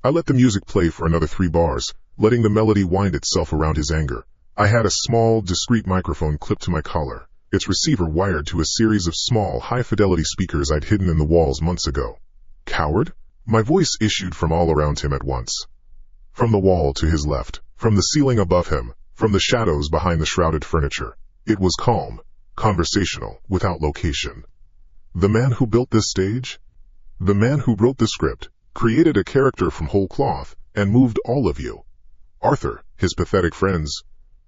I let the music play for another 3 bars, letting the melody wind itself around his anger. I had a small, discreet microphone clipped to my collar, its receiver wired to a series of small, high-fidelity speakers I'd hidden in the walls months ago. Coward? My voice issued from all around him at once. From the wall to his left, from the ceiling above him, from the shadows behind the shrouded furniture. It was calm, conversational, without location. The man who built this stage? The man who wrote the script, created a character from whole cloth, and moved all of you. Arthur, his pathetic friends.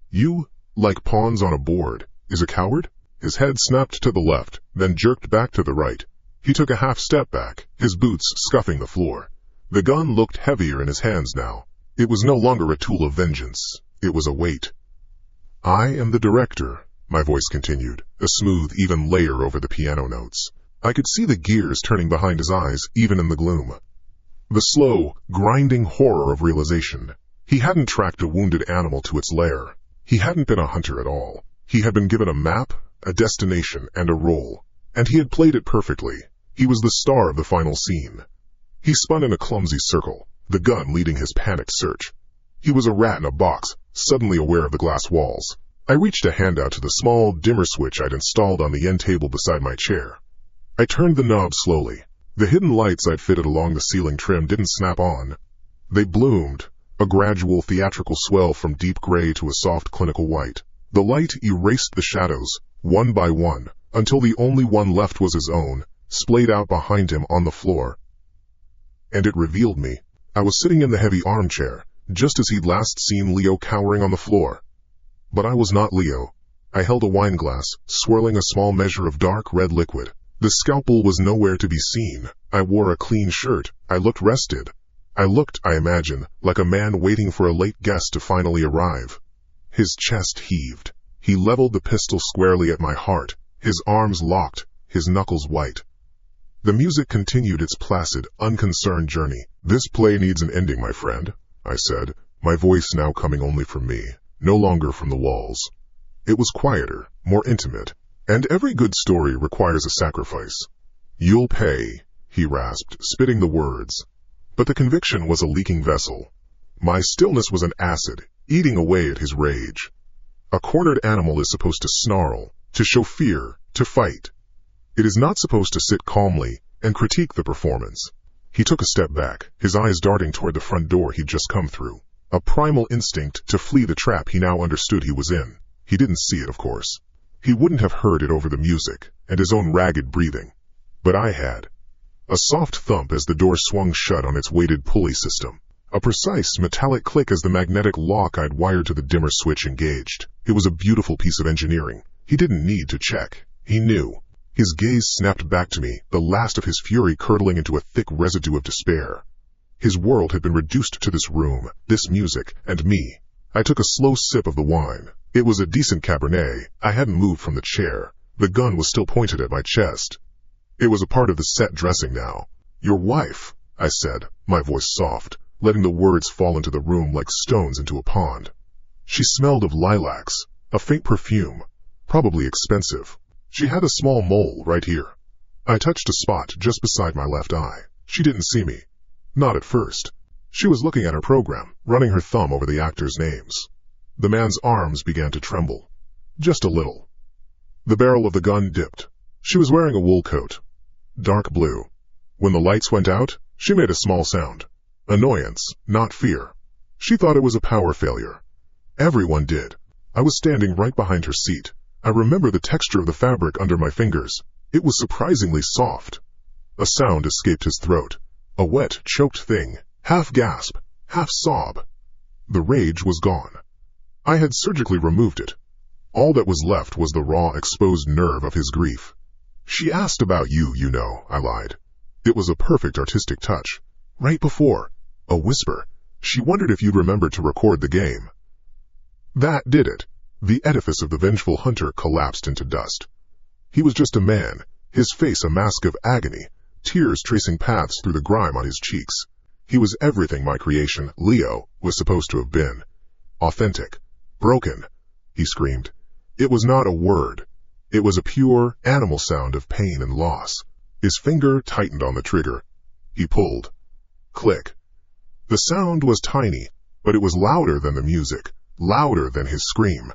You, like pawns on a board, is a coward? His head snapped to the left, then jerked back to the right. He took a half step back, his boots scuffing the floor. The gun looked heavier in his hands now. It was no longer a tool of vengeance. It was a weight. "I am the director," my voice continued, a smooth, even layer over the piano notes. I could see the gears turning behind his eyes, even in the gloom. The slow, grinding horror of realization. He hadn't tracked a wounded animal to its lair. He hadn't been a hunter at all. He had been given a map, a destination, and a role, and he had played it perfectly. He was the star of the final scene. He spun in a clumsy circle, the gun leading his panicked search. He was a rat in a box, suddenly aware of the glass walls. I reached a hand out to the small dimmer switch I'd installed on the end table beside my chair. I turned the knob slowly. The hidden lights I'd fitted along the ceiling trim didn't snap on. They bloomed, a gradual theatrical swell from deep gray to a soft clinical white. The light erased the shadows, one by one, until the only one left was his own, splayed out behind him on the floor. And it revealed me. I was sitting in the heavy armchair, just as he'd last seen Leo cowering on the floor. But I was not Leo. I held a wine glass, swirling a small measure of dark red liquid. The scalpel was nowhere to be seen. I wore a clean shirt. I looked rested. I looked, I imagine, like a man waiting for a late guest to finally arrive. His chest heaved. He leveled the pistol squarely at my heart, his arms locked, his knuckles white. The music continued its placid, unconcerned journey. "This play needs an ending, my friend," I said, my voice now coming only from me, no longer from the walls. It was quieter, more intimate, and every good story requires a sacrifice. "You'll pay," he rasped, spitting the words. But the conviction was a leaking vessel. My stillness was an acid, eating away at his rage. A cornered animal is supposed to snarl, to show fear, to fight. It is not supposed to sit calmly and critique the performance. He took a step back, his eyes darting toward the front door he'd just come through. A primal instinct to flee the trap he now understood he was in. He didn't see it, of course. He wouldn't have heard it over the music and his own ragged breathing. But I had. A soft thump as the door swung shut on its weighted pulley system. A precise metallic click as the magnetic lock I'd wired to the dimmer switch engaged. It was a beautiful piece of engineering. He didn't need to check. He knew. His gaze snapped back to me, the last of his fury curdling into a thick residue of despair. His world had been reduced to this room, this music, and me. I took a slow sip of the wine. It was a decent Cabernet. I hadn't moved from the chair. The gun was still pointed at my chest. It was a part of the set dressing now. "Your wife," I said, my voice soft, letting the words fall into the room like stones into a pond. She smelled of lilacs, a faint perfume, probably expensive. She had a small mole right here. I touched a spot just beside my left eye. She didn't see me. Not at first. She was looking at her program, running her thumb over the actors' names. The man's arms began to tremble. Just a little. The barrel of the gun dipped. She was wearing a wool coat. Dark blue. When the lights went out, she made a small sound. Annoyance, not fear. She thought it was a power failure. Everyone did. I was standing right behind her seat. I remember the texture of the fabric under my fingers. It was surprisingly soft. A sound escaped his throat. A wet, choked thing. Half gasp, half sob. The rage was gone. I had surgically removed it. All that was left was the raw, exposed nerve of his grief. "She asked about you, you know," I lied. It was a perfect artistic touch. Right before, a whisper, "She wondered if you'd remembered to record the game." That did it. The edifice of the vengeful hunter collapsed into dust. He was just a man, his face a mask of agony, tears tracing paths through the grime on his cheeks. He was everything my creation, Leo, was supposed to have been. Authentic. Broken. He screamed. It was not a word. It was a pure, animal sound of pain and loss. His finger tightened on the trigger. He pulled. Click. The sound was tiny, but it was louder than the music, louder than his scream.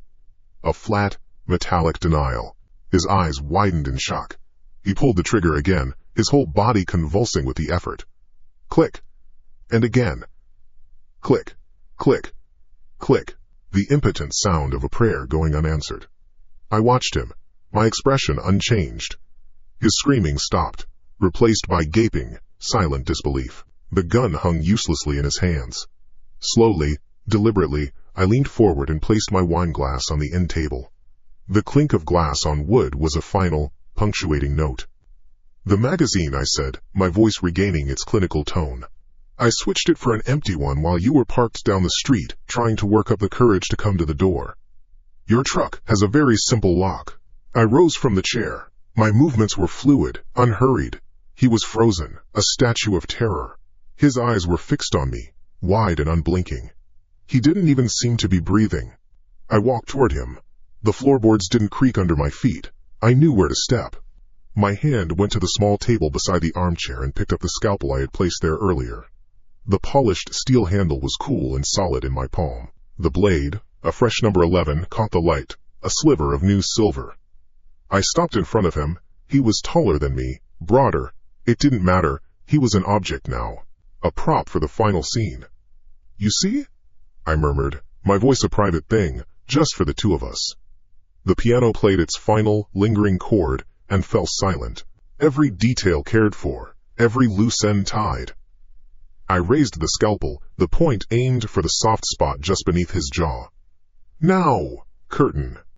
A flat, metallic denial. His eyes widened in shock. He pulled the trigger again, his whole body convulsing with the effort. Click. And again. Click. Click. Click. The impotent sound of a prayer going unanswered. I watched him, my expression unchanged. His screaming stopped, replaced by gaping, silent disbelief. The gun hung uselessly in his hands. Slowly, deliberately, I leaned forward and placed my wine glass on the end table. The clink of glass on wood was a final, punctuating note. "The magazine," I said, my voice regaining its clinical tone. "I switched it for an empty one while you were parked down the street, trying to work up the courage to come to the door. Your truck has a very simple lock." I rose from the chair. My movements were fluid, unhurried. He was frozen, a statue of terror. His eyes were fixed on me, wide and unblinking. He didn't even seem to be breathing. I walked toward him. The floorboards didn't creak under my feet. I knew where to step. My hand went to the small table beside the armchair and picked up the scalpel I had placed there earlier. The polished steel handle was cool and solid in my palm. The blade, a fresh number 11, caught the light, a sliver of new silver. I stopped in front of him. He was taller than me, broader. It didn't matter. He was an object now, a prop for the final scene. "You see?" I murmured, my voice a private thing, just for the two of us. The piano played its final, lingering chord and fell silent, every detail cared for, every loose end tied. I raised the scalpel, the point aimed for the soft spot just beneath his jaw. "Now!" Curtain.